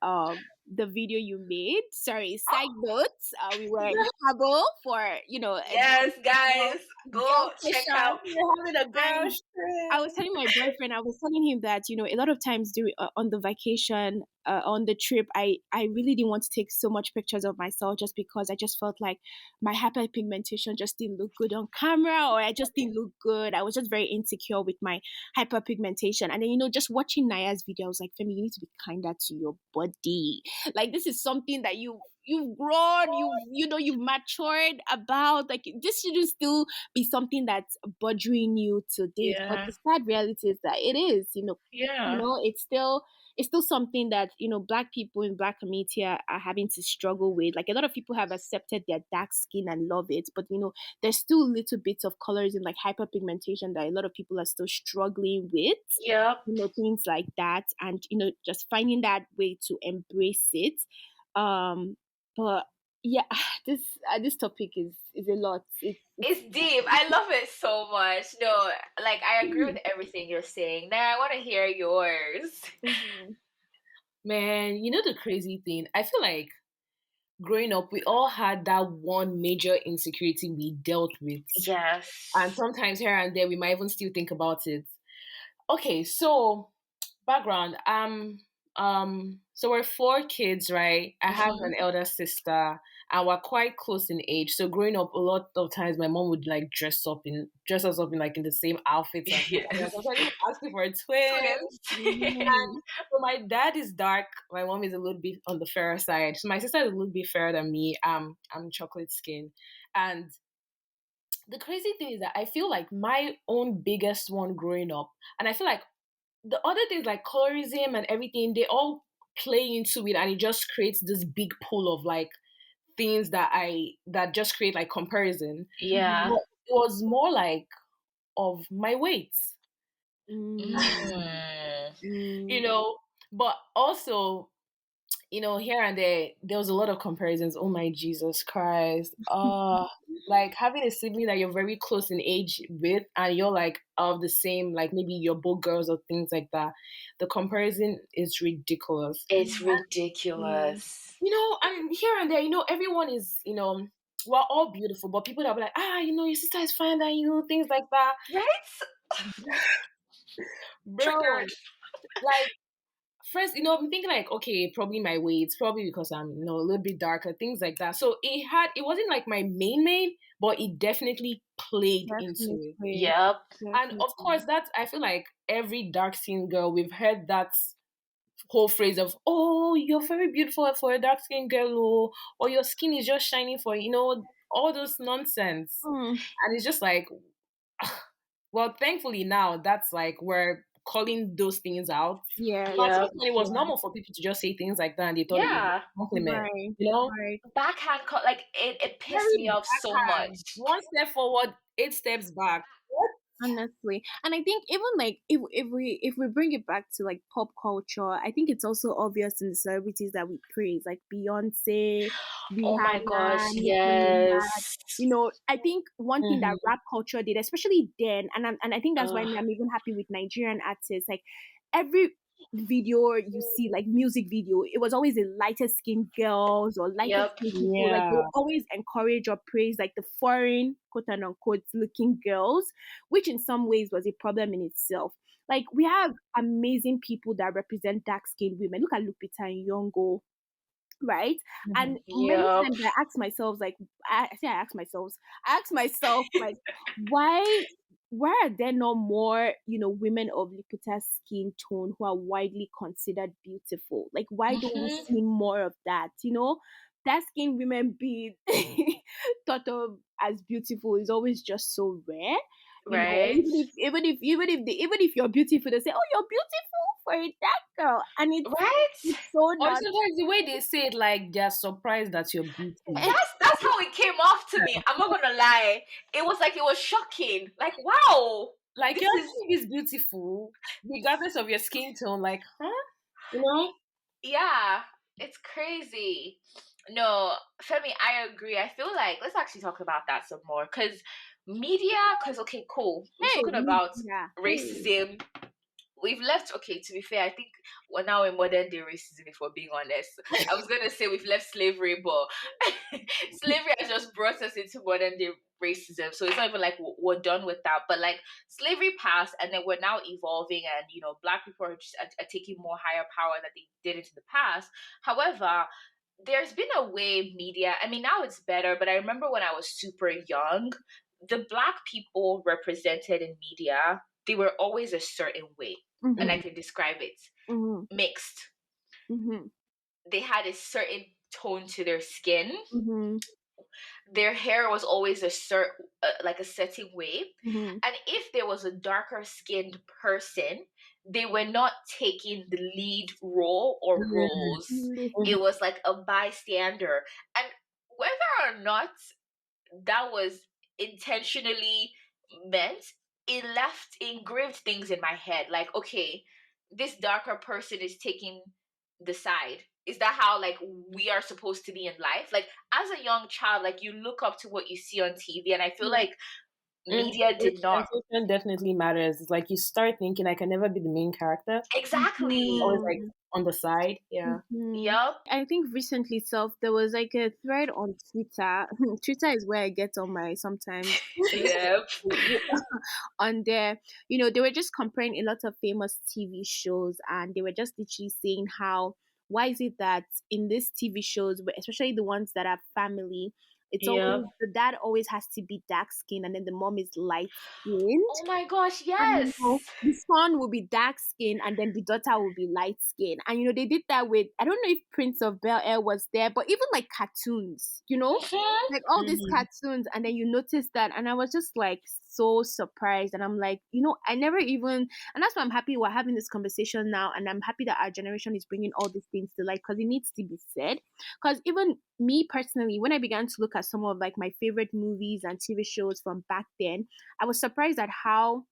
the video you made. Sorry, side notes. We were in Cabo for, you know, a Yes, girl, guys, girl go check session. out. We're having a girl And I was trip. telling my boyfriend, I was telling him that, you know, a lot of times during on the vacation, on the trip, I really didn't want to take so much pictures of myself just because I just felt like my hyperpigmentation just didn't look good on camera, or I just didn't look good. I was just very insecure with my hyperpigmentation. And then, you know, just watching Naya's video, I was like, Femi, you need to be kinder to your body. Like this is something that you've grown, you've matured about. Like this shouldn't still be something that's bothering you to date. But Yeah, the sad reality is that it is, yeah, it's still something that, you know, black people in black community are having to struggle with. Like a lot of people have accepted their dark skin and love it, but you know, there's still little bits of colorism like hyperpigmentation that a lot of people are still struggling with. yep. You know, things like that, and you know, just finding that way to embrace it. But yeah, this topic is a lot. It's It's deep. I love it so much. No, like I agree with everything you're saying. Now I want to hear yours. Mhm. Man, you know the crazy thing? I feel like growing up, we all had that one major insecurity we dealt with. And Yes. sometimes here and there, we might even still think about it. Okay, so background. So we're four kids, right? I have Hmm. an elder sister, and we're quite close in age. So growing up, a lot of times my mom would like dress us up in like in the same outfits and stuff. And Yes. sometimes even asking for a twin. Twins. Mhm. So my dad is dark. My mom is a little bit on the fairer side. So my sister is a little bit fairer than me. I'm chocolate skin, and the crazy thing is that I feel like my own biggest one growing up, and I feel like the other things like colorism and everything, they all play into it, and it just creates this big pool of like things that just create like comparison. Yeah. Mhm. But it was more like of my weight, Mm. Mm. you Mm. know. But also, here and there was a lot of comparisons. Oh my Jesus Christ. Like having a sibling that you're very close in age with and you're like of the same, like maybe you're both girls or things like that. The comparison is ridiculous. It's Mm. ridiculous. And here and there, everyone is, we're all beautiful, but people that be like, your sister is fine than you, things like that. Right? Bro, Triggered. like first, I'm thinking like, okay, probably my weight, probably because I'm, a little bit darker, things like that. So it wasn't like my main, but it definitely played into it. Definitely. Yep. And of course, Definitely. that's, I feel like every dark skinned girl, we've heard that whole phrase of, oh, you're very beautiful for a dark skinned girl, or your skin is just shining for, all those nonsense. Mm. And it's just like, well, thankfully now that's like we're calling those things out. Yes. But Yep. when it was normal for people to just say things like that and they thought it was Yeah. a compliment, Right. you know? Right. Like it pissed Very me off so backhand. much. One step forward, 8 steps back. What? Honestly, and I think even like if we bring it back to like pop culture, I think it's also obvious in the celebrities that we praise, like Beyonce, Oh my Rihanna, gosh, Nicki Minaj. yes. I think one thing that Mm-hmm. rap culture did, especially then, and I think that's why Ugh, I'm even happy with Nigerian artists. Like every video you see, like music video, it was always the lighter skinned girls or lighter yep. skinned people. Like they Yeah. would always encourage or praise like the foreign quote and unquote looking girls, which in some ways was a problem in itself. Like we have amazing people that represent dark skinned women. Look at Lupita Nyong'o, right? Mm-hmm. And many Yep. times I ask myself, like, I ask myself, like, why, why are there not more, women of Lupita's skin tone who are widely considered beautiful? Like, why don't we Hmm. see more of that? Dark skinned women being thought of as beautiful is always just so rare. Right. Even if you're beautiful, they say, "Oh, you're beautiful for a dark girl," and Right. it's so Or not. sometimes the way they say it, like they're surprised that you're beauty. That's how it came off to me. I'm not gonna lie. It was like it was shocking. Like, wow, Like this you're is actually this beautiful, regardless of your skin tone. Like, huh? You know? yeah, it's crazy. No, Femi, I agree. I feel like let's actually talk about that some more because because okay, cool. We've Hey, spoken about yeah. Hey. racism. We've left, okay, to be fair, I think we're now in modern day racism, if we're being honest. I was going to say we've left slavery, but slavery has just brought us into modern day racism. So it's not even like we're done with that. But like slavery passed, and then we're now evolving, and Black people are taking more higher power that they did into the past. However, there's been a way media, I mean, now it's better, but I remember when I was super young, the Black people represented in media, they were always a certain way, and I Mm-hmm. can describe it. Mm-hmm. Mixed. Mm-hmm. They had a certain tone to their skin. Mm-hmm. Their hair was always like a certain way. Mm-hmm. And if there was a darker skinned person, they were not taking the lead role or roles. It Listen. was like a bystander. And whether or not that was intentionally meant, it left engraved things in my head. Like, okay, this darker person is taking the side. Is that how like we are supposed to be in life? Like as a young child, like you look up to what you see on TV, and I feel like media did not. Representation definitely matters. It's like you start thinking I can never be the main character. Exactly. Always like on the side. Yeah. Mm-hmm. Yep. I think recently self there was like a thread on Twitter. Twitter is where I get on my sometimes Yep. on there. They were just comparing a lot of famous TV shows, and they were just literally saying how why is it that in these TV shows, especially the ones that are family, it's Yep. always the dad always has to be dark skinned and then the mom is light skinned. Oh my gosh, And yes. the son will be dark skinned and then the daughter will be light skinned. And they did that with, I don't know if Prince of Bel Air was there, but even like cartoons, Mhm. like all these Mm-hmm. cartoons, and then you notice that, and I was just like so surprised, and I'm like, I never even, and that's why I'm happy we're having this conversation now, and I'm happy that our generation is bringing all these things to light because it needs to be said. Because even me personally, when I began to look at some of like my favorite movies and TV shows from back then, I was surprised at how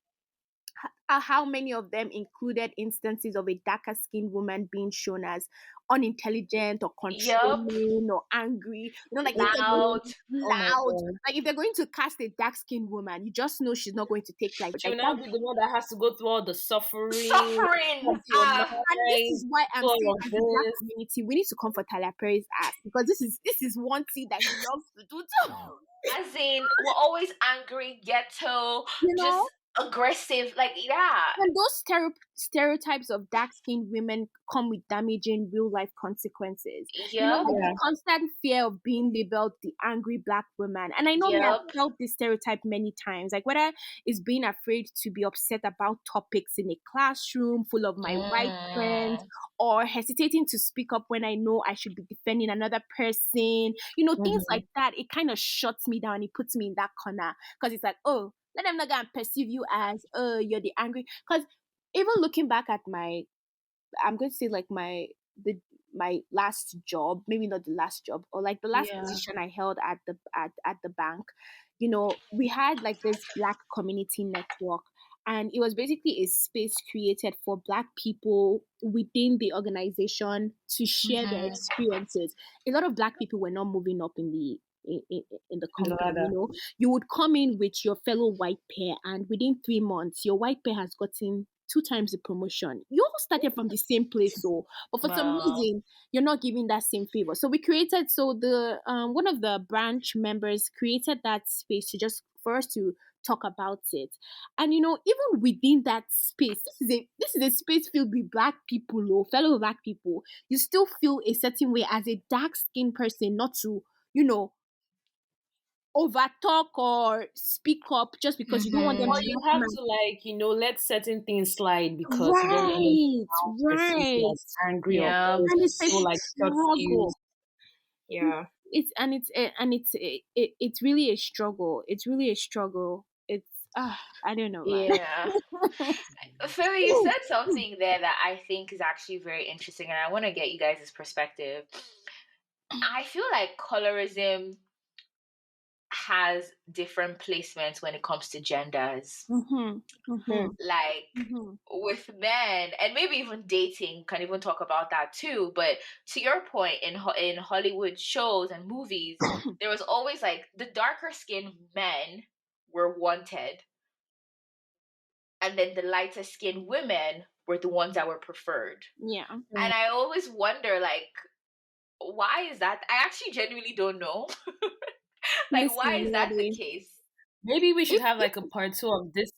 many of them included instances of a darker skinned woman being shown as unintelligent or Yep. controlling or angry. Like if they're going Loud. Oh my loud, god. like if they're going to cast a dark skinned woman, you just know she's not going to take life She like will now that. be the one that has to go through all the suffering, Suffering. come to your And this mind, is why I'm do saying, all of as the black this. community, we need to comfort Tyler Perry's ass because this is one thing that he loves to do too. As in, we're always angry, ghetto, you just know, aggressive. Like, yeah. And those stereotypes of dark skinned women come with damaging real life consequences. Yep. Like the Yeah. constant fear of being labeled the angry black woman. And I know me, I've Yep. felt this stereotype many times. Like whether it's being afraid to be upset about topics in a classroom full of my white friends, Mm. or hesitating to speak up when I know I should be defending another person. Things Mm-hmm. like that. It kind of shuts me down. It puts me in that corner because it's like, oh, let them not go and perceive you as, oh, you're the angry. Because even looking back at I'm going to say like my last job, maybe not the last job, or like the last Yeah. position I held at the bank. We had like this Black community network, and it was basically a space created for Black people within the organization to share their Mm-hmm. experiences. A lot of Black people were not moving up in the In the company. ladder. You would come in with your fellow white pair, and within 3 months, your white pair has gotten two times the promotion. You all started from the same place, so but for some Wow. reason you're not giving that same favor. So we created so the one of the branch members created that space to just for us to talk about it. And even within that space, this is a space filled with Black people, or fellow Black people. You still feel a certain way as a dark skinned person, not to you know overtalk or speak up just because you don't want them Mm-hmm. Or to you look have mad. to let certain things slide because you don't want them Right, to perceive you right. as angry or Yeah. And it's a so like short fused. struggle. Yeah. It's really a struggle. It's really a struggle. I don't know, man. Yeah. Femi, you said something there that I think is actually very interesting, and I want to get you guys' perspective. I feel like colorism has different placements when it comes to genders. Mhm. Mhm. Like Mhm. with men, and maybe even dating, can even talk about that too. But to your point, in Hollywood shows and movies, there was always like the darker skinned men were wanted, and then the lighter skinned women were the ones that were preferred. Yeah. And I always wonder, like, why is that? I actually genuinely don't know. Like, why is Listen, that the Lady. case? Maybe we should If have like a part two of this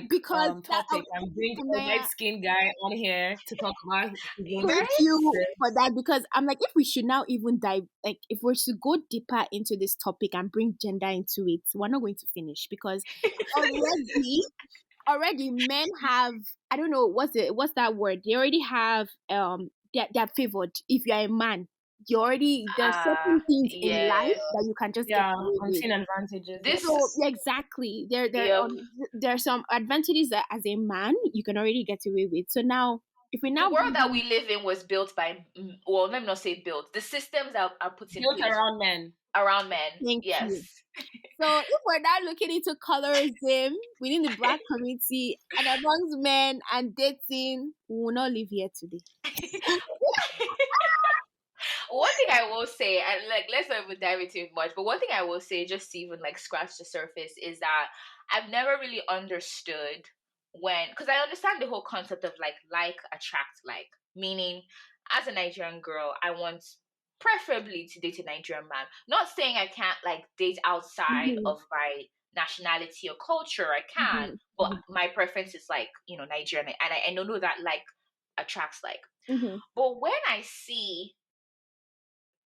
because that topic and bring a Naya, light skinned guy on here to talk about his own thank Right? you experiences. for that, because I'm like, if we should now even dive, like if we're to go deeper into this topic and bring gender into it, we're not going to finish, because already already men have, I don't know what's that word, they already have they're favored. If you're a man, you already, there's certain things in life Yes. that you can just get Yeah, away with. unseen advantages, This, So yes. yeah, exactly, yep. there are some advantages that as a man you can already get away with. So now if we The now world bring that we in, live in was built by, well, let me not say built. The systems that are put in Built place around men. around men. thank you. Yes. So if we're now looking into colorism within the Black community and amongst men and dating, we will not live here today. One thing I will say, and like let's not even dive into it much, but one thing I will say, just to even like scratch the surface, is that I've never really understood when, because I understand the whole concept of like attract like, meaning as a Nigerian girl, I want preferably to date a Nigerian man. Not saying I can't like date outside Mhm, of my nationality or culture, I can, mhm, but my preference is like, Nigerian, and I know that like attracts like. mhm, But when I see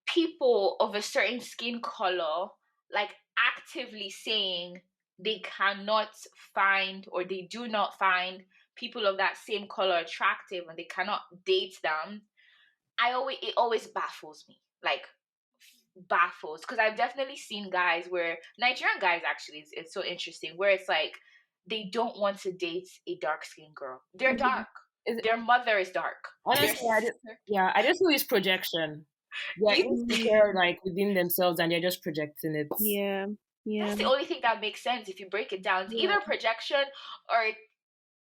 people of a certain skin color like actively saying they cannot find, or they do not find people of that same color attractive and they cannot date them, it always baffles me, like baffles, because I've definitely seen guys, where Nigerian guys actually, it's so interesting, where it's like they don't want to date a dark skinned girl. They're mhm. dark, Is their mother is dark, their honestly, sister. I just feel it's projection. They're You insecure like within themselves and they're just projecting it. Yeah, yeah, That's the only thing that makes sense if you break it down. It's yeah. either projection, or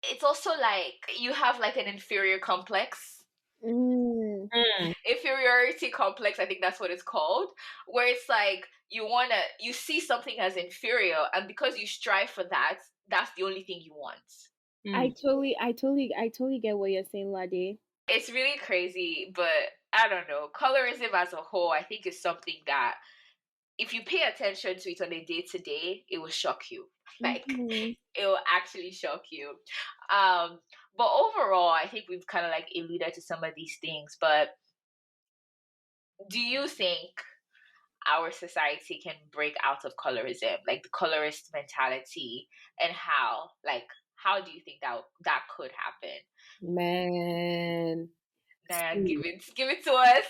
it's also like you have like an inferior complex. Mm, Mm, Inferiority complex, I think that's what it's called. Where it's like you see something as inferior, and because you strive for that, that's the only thing you want. mm. I totally get what you're saying, Lade. It's really crazy, but I don't know. Colorism as a whole, I think, is something that if you pay attention to it on a day to day, it will shock you. Like Mhm. it will actually shock you. Um, but overall, I think we've kind of like alluded to some of these things. But do you think our society can break out of colorism, like the colorist mentality, and how do you think that could happen? Man. Nah, See, give it to us.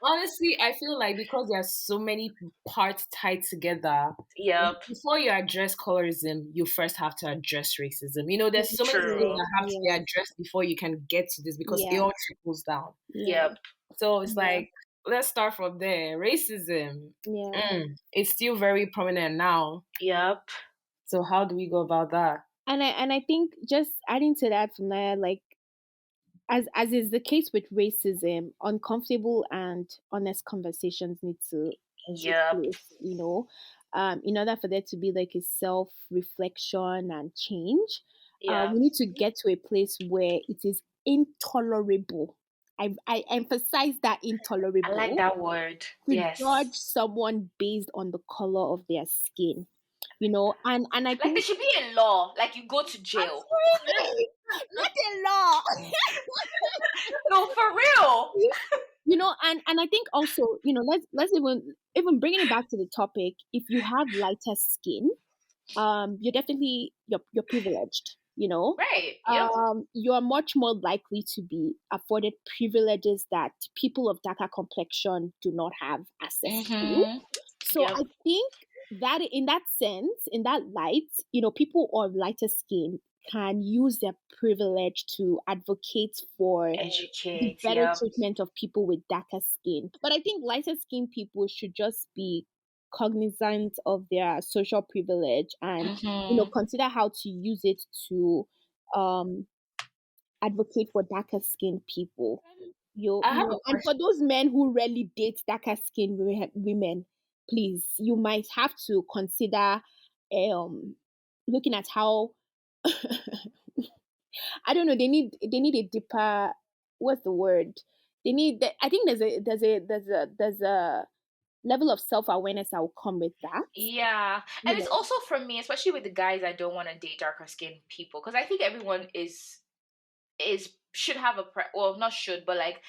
Honestly, I feel like because there's so many parts tied together, Yep. before you address colorism, you first have to address racism. There's so many things True. that have to be Yeah, addressed before you can get to this because it yeah, all trickles down. yeah, Yep. So it's yeah, like, let's start from there. Racism, yeah. it's still very prominent now. Yep. So how do we go about that? And I think just adding to that from there, like as is the case with racism, uncomfortable and honest conversations need to take Yep. place, in order for there to be like a self reflection and change. Yeah. We need to get to a place where it is intolerable. I emphasize that I like intolerable that word. to judge Yes. someone based on the color of their skin, and I Like there think should be a law. Like you go to jail. not a law. No, for real. And I think also, let's even bringing it back to the topic. If you have lighter skin, you're privileged. Right. Yep. You are much more likely to be afforded privileges that people of darker complexion do not have access to. Mm-hmm. So Yep. I think that in that sense, in that light, people of lighter skin can use their privilege to advocate for the Educate. better Yep. treatment of people with darker skin. But I think lighter skin people should just be cognizant of their social privilege and Mm-hmm. consider how to use it to um advocate for darker skinned people. I have a And for question. those men who rarely date darker skinned women, please, you might have to consider looking at how I don't know. They need a deeper. What's the word? I think there's a level of self awareness that will come with that. Yeah. You And it's know. also for me, especially with the guys I don't want to date darker skinned people. Because I think everyone is should have a well, not should, but like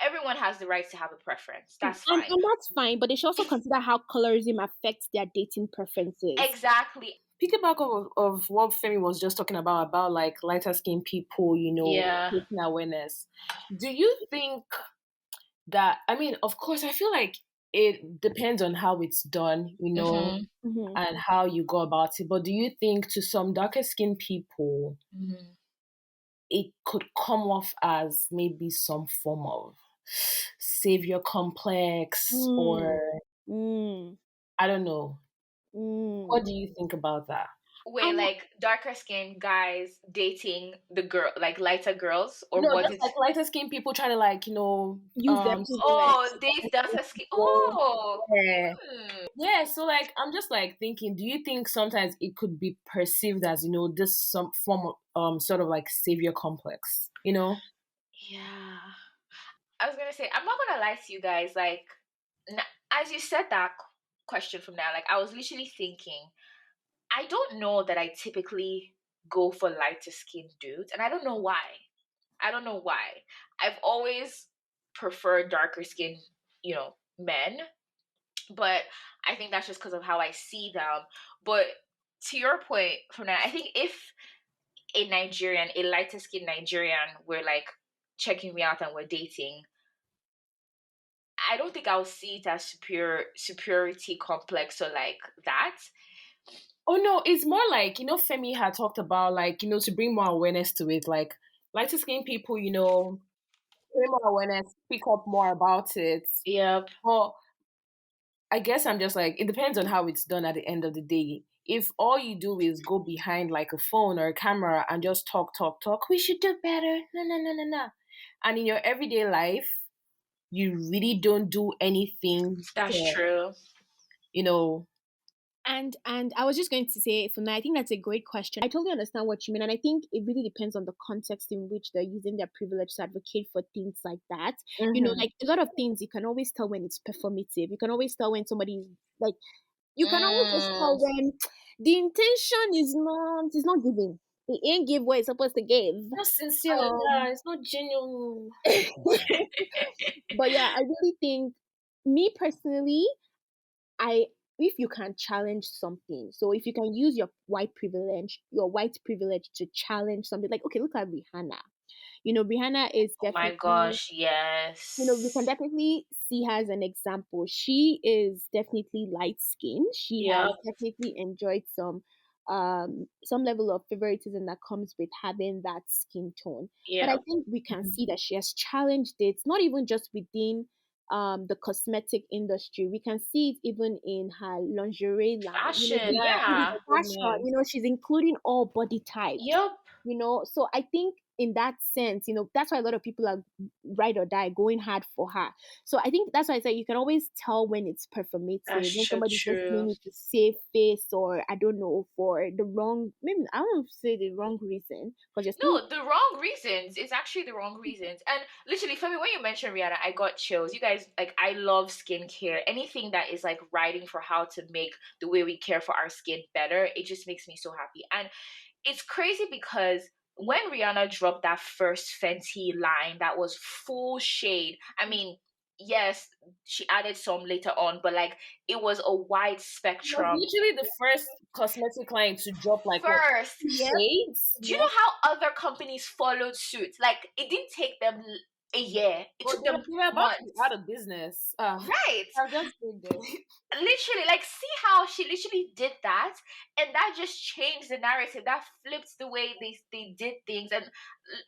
everyone has the right to have a preference. That's fine. And that's fine, but they should also consider how colorism affects their dating preferences. Exactly. Piggyback of what Femi was just talking about like lighter skinned people, Yeah. creating awareness. Do you think that, I mean, of course, I feel like it depends on how it's done, Mm-hmm. Hmm. and how you go about it. But do you think to some darker skinned people, Mm-hmm. it could come off as maybe some form of savior complex, Mm, or mm, I don't know. What mm. do you think about that? Wait, And like darker skinned guys dating the girl, like lighter girls, or No, was just it? like lighter skinned people trying to like, use their privilege. Oh, dates darker skin. Oh. yeah. Hmm. Yeah, so like I'm just like thinking, do you think sometimes it could be perceived as, this some form of sort of like savior complex, Yeah. I was gonna say, I'm not gonna lie to you guys. Like, as you said that question from now, like, I was literally thinking, I don't know that I typically go for lighter skinned dudes, and I don't know why. I don't know why. I've always preferred darker skinned, men, but I think that's just because of how I see them. But to your point, from now, I think if a lighter skinned Nigerian, were like checking me out and we're dating, I don't think I'll see it as superiority complex or like that. Oh no, it's more like, Femi had talked about like, to bring more awareness to it, like lighter skinned people, bring more awareness, speak up more about it. Yep. But I guess I'm just like, it depends on how it's done at the end of the day. If all you do is go behind like a phone or a camera and just talk, talk, talk, we should do better. No, no, no, no, no. And in your everyday life, you really don't do anything That's to, true. you know, And I was just going to say, for me, I think that's a great question. I totally understand what you mean, and I think it really depends on the context in which they're using their privilege to advocate for things like that. hmm Like a lot of things, you can always tell when it's performative. You can always tell when somebody's like, you can always just Mm, tell when the intention is not giving. It ain't give what it's supposed to give. not sincere like Um, that. It's not genuine. but yeah, I really think, me personally, I if you can challenge something, so if you can use your white privilege to challenge something, like, okay, look at Rihanna. Rihanna is Oh my definitely, gosh, we can yes. definitely see her as an example. She is definitely light skinned. She has Yep, definitely enjoyed some level of favoritism that comes with having that skin tone. But I yep. think we can see that she has challenged it, not even just within the cosmetic industry. We can see it even in her lingerie line. Fashion, The, Yeah, the yeah. my fashion, goodness. she's including all body types. Yep. So I think in that sense, that's why a lot of people are ride or die going hard for her. So I think that's why I say you can always tell when it's That's performative, when so somebody's just true. doing it to save face, or I don't know, for the wrong, maybe I don't want to say the wrong reason, because you're still. No, the wrong reasons. It's actually the wrong reasons. And literally, for me, when you mentioned Rihanna, I got chills. You guys, like, I love skincare. Anything that is like writing for how to make the way we care for our skin better, it just makes me so happy. And it's crazy because when Rihanna dropped that first Fenty line that was full shade, I mean, yes, she added some later on, but like it was a wide It was spectrum. literally the first cosmetic line to drop like what, First, Yep, shades? do you yep. know how other companies followed suit? Like it didn't take them a year; it Oh, took them they were about to be months. out of business. Right? I'll just stay there. Literally, like, see how she literally did that, and that just changed the narrative. That flipped the way they did things. And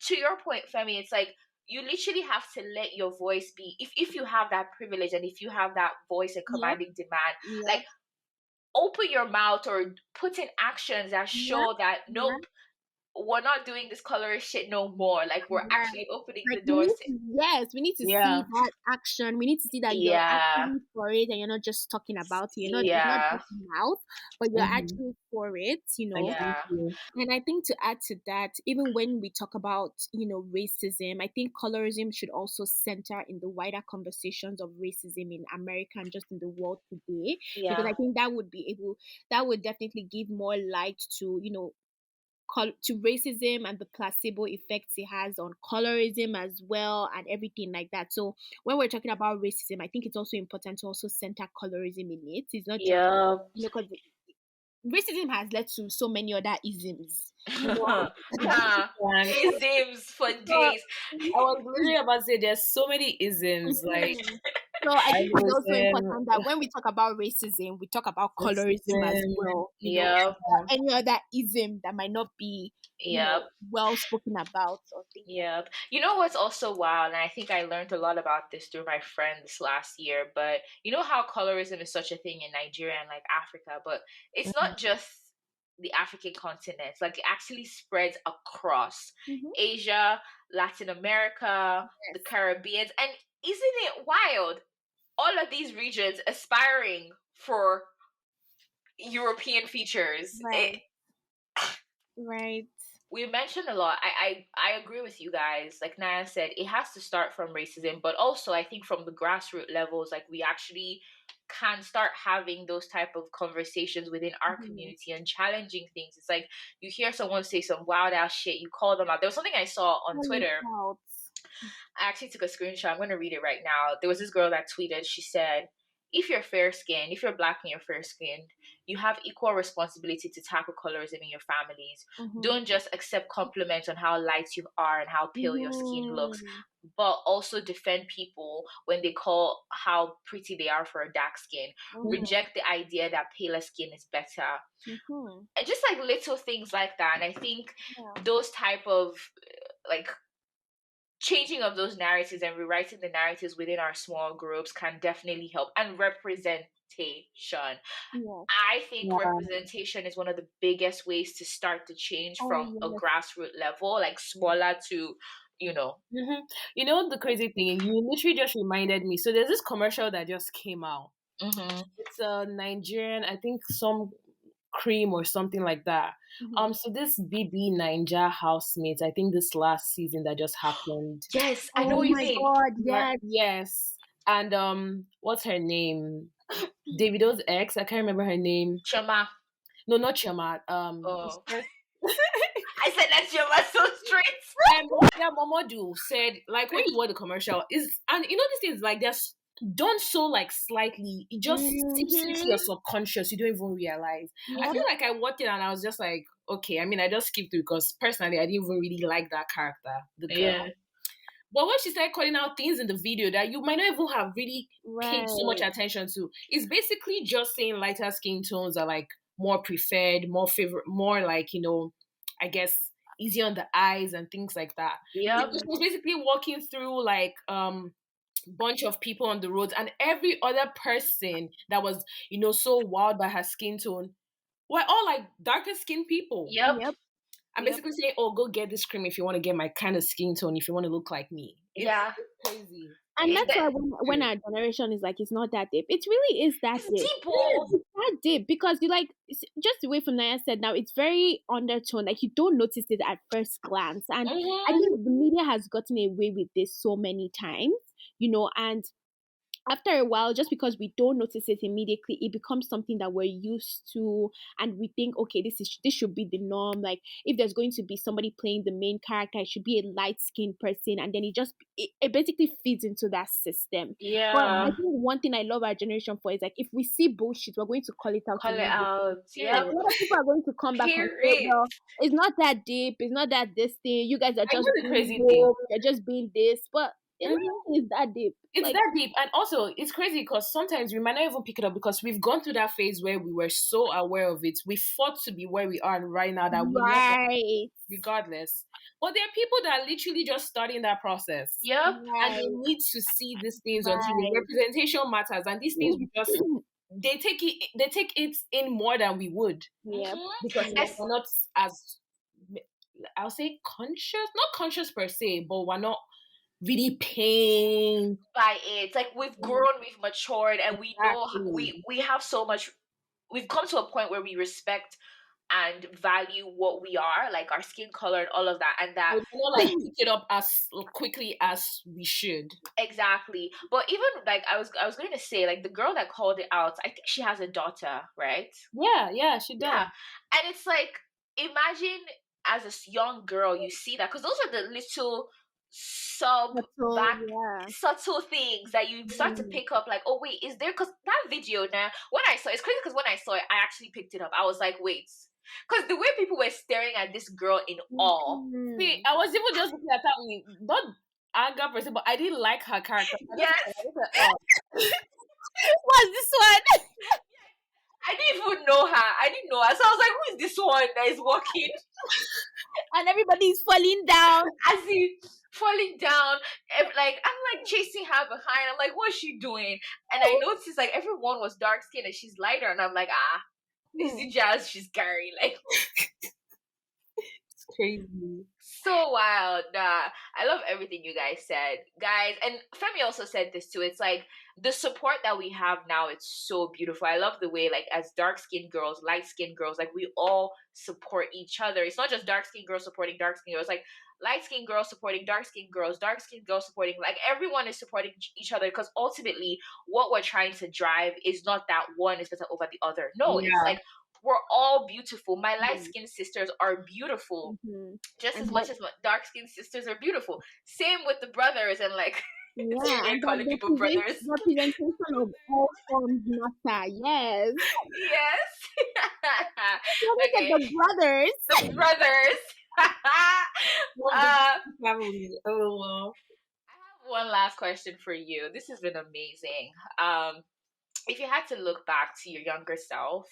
to your point, Femi, it's like you literally have to let your voice be. If you have that privilege and if you have that voice and Yep, commanding demand, yep, like open your mouth or put in actions that yep, show that yep. nope, we're not doing this colorist shit no more. Like we're Right. actually opening Like the we need doors to, to, yes, we need to see Yeah. that action. We need to see that you're yeah, actually for it and you're not just talking about it. It's not yeah, just mouth, but you're Mm-hmm. actually for it. yeah, Exactly. And I think to add to that, even when we talk about, racism, I think colorism should also center in the wider conversations of racism in America and just in the world today. Because yeah, I think that would definitely give more light to, to racism and the placebo effects it has on colorism as well and everything like that. So when we're talking about racism, I think it's also important to also center colorism in it. It's not just, yeah. because racism has led to so many other isms, Nah, And isms for so, days. I was literally about to say there's so many isms like mhm. So I think it's also tribalism, important that when we talk about racism, we talk about colorism as sexism. well, Yep, or any other ism that might not be, yep, well spoken about or things like yep. You know what's also wild, and I think I learned a lot about this through my friends last year, but you know how colorism is such a thing in Nigeria and like Africa, but it's not just the African continent. Like it actually spreads across that. Hmm. Asia, Latin America, the Yes. Caribbean, and isn't it wild? All of these regions aspiring for European features. Right. Right. We mentioned a lot. I agree with you guys. Like Naya said, it has to start from racism, but also I think from the grassroots levels, like we actually can start having those type of conversations within our Mhm. community and challenging things. It's like you hear someone say some wild ass shit, you call them out. There was something I saw on Call it Twitter. out. I actually took a screenshot. I'm going to read it right now. There was this girl that tweeted. She said, if you're fair skinned, if you're black and you're fair skinned, you have equal responsibility to tackle colorism in your families. Mm-hmm. Don't just accept compliments on how light you are and how pale your skin looks, Mm-hmm. but also defend people when they call how pretty they are for a dark skin. Mm-hmm. Reject the idea that paler skin is better. Mm-hmm. And just like little things like that. And I think Yeah. those type of like changing of those narratives and rewriting the narratives within our small groups can definitely help. And representation, Yes. I think Yeah. representation is one of the biggest ways to start the change Oh from a yes. grassroots level, like smaller to, you know. Hmm. You know the crazy thing? You literally just reminded me. So there's this commercial that just came out. Mm-hmm. It's a Nigerian, I think some cream or something like that. Mm-hmm. So this BB Ninja housemates, I think this last season that just happened. Yes, I know Oh what you my mean. God. Yeah, Yes. yes. And what's her name? Davido's ex, I can't remember her name. Chama. No, not Chioma. Oh, I said that Chama so straight. Yeah, Momodu said like when you watch the commercial is, and you know these things like they're done so like slightly, it just seeps into Mm-hmm. your subconscious. You don't even realize. I Yep. feel like I watched it and I was just like, okay. I mean, I just skipped through because personally, I didn't even really like that character, the girl. Yeah. But when she started calling out things in the video that you might not even have really paid so much Right. attention to, it's basically just saying lighter skin tones are like more preferred, more favorite, more like, I guess easy on the eyes and things like that. She Yep. was basically walking through like bunch of people on the roads, and every other person that was, so wild by her skin tone were all like darker skinned people. Yep. Yep. I'm Yep. basically saying, oh, go get this cream if you want to get my kind of skin tone, if you want to look like me. Yeah. It's crazy. And that's why That, when our generation is like, it's not that deep. It really is that it's deep. deep. Yes, Oh. it's that deep because you like just the way from Naya said now, it's very undertone. Like you don't notice it at first glance, and I Mm-hmm. think the media has gotten away with this so many times, and after a while, just because we don't notice it immediately, it becomes something that we're used to, and we think, okay, this should be the norm. Like if there's going to be somebody playing the main character, it should be a light skinned person, and then it basically feeds into that system. But I Yeah. think one thing I love our generation for is like if we see bullshit, we're going to call it out Call it immediately. out. Like Yep. a lot of people are going to come back and say, Period. well, it's not that deep, it's not that this thing. You guys are I know just the being crazy thing. woke, you're just being this, but it Mhm. really is that deep. It's Like that deep. And also, it's crazy because sometimes we might not even pick it up because we've gone through that phase where we were so aware of it. We fought to be where we are right now that we love it right. regardless. But there are people that are literally just starting that process. Yep. And they Right, need to see these things on TV. right. Representation matters. And these things we just they take it in more than we would. Yep. Mm-hmm. Because Yep. we're not as, I'll say, conscious, not conscious per se, but we're not really paying By it. It's like we've grown, we've matured, and we know exactly. we have so much. We've come to a point where we respect and value what we are, like our skin color and all of that, and that We cannot like pick it up as quickly as we should. exactly. But even like I was going to say, like the girl that called it out, I think she has a daughter, right? Yeah, yeah, she does. Yeah, and it's like imagine as a young girl you see that because those are the little sub So back yeah. subtle things that you start to Mm. pick up like, oh wait, is there, because that video now when I saw it's crazy because when I saw it I actually picked it up. I was like, wait, because the way people were staring at this girl in awe. See, Mhm. I was even just looking at her, not anger per se, but I didn't like her character. Yes, Oh, What's this one? I didn't even know her. I didn't know her, so I was like, who is this one that is walking And everybody's falling down. as he falling down, like I'm like chasing her behind. I'm like, what's she doing? And I noticed like everyone was dark skinned and she's lighter, and I'm like, this is Hmm. the jazz she's carrying. Like it's crazy. so wild. Nah, I love everything you guys said, guys. And Femi also said this too. It's like the support that we have now. It's so beautiful. I love the way, like, as dark skinned girls, light skinned girls, like we all support each other. It's not just dark skinned girls supporting dark skinned girls. Like light skinned girls supporting dark skinned girls supporting. Like everyone is supporting each other because ultimately, what we're trying to drive is not that one is better over the other. No, it's Yeah. like we're all beautiful. My light skinned sisters are beautiful Mhm. just as And much as my dark skinned sisters are beautiful. Same with the brothers and like it's yeah, weird they're and that calling people brothers. representation of all forms matter. Yes. Yes. Look at Okay. the The brothers. brothers. One big I family. Oh well. have one last question for you. This has been amazing. If you had to look back to your younger self,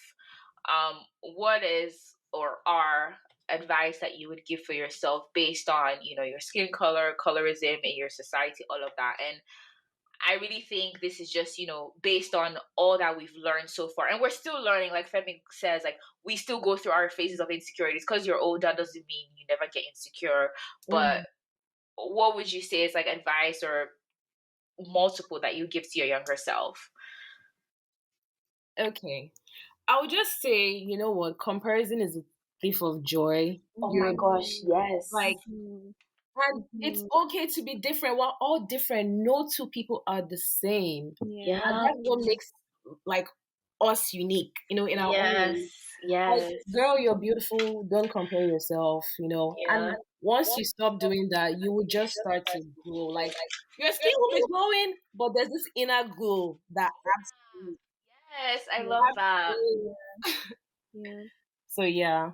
what is or are advice that you would give for yourself based on your skin color, colorism in your society, all of that? And I really think this is just based on all that we've learned so far, and we're still learning. Like Femi says, like we still go through our phases of insecurities. Because you're older doesn't mean you never get insecure. But what would you say is like advice or multiple that you give to your younger self? Okay. I would just say, you know what, comparison is a thief of joy. Oh my You're gosh, Mhm. yes. like, Mhm. and it's Mhm. okay to be different. We're all different. No two people are the same. Yeah. And Yeah. that's what makes like us unique, in our own Yes. way. Like, Yes. girl, you're beautiful. Don't compare yourself. Yeah. And once you stop doing that, you will just start to glow. Like, your skin will be glowing, but there's this inner glow that adds to it. Yes, I Yeah. love Adds that. to it. Yeah. So yeah.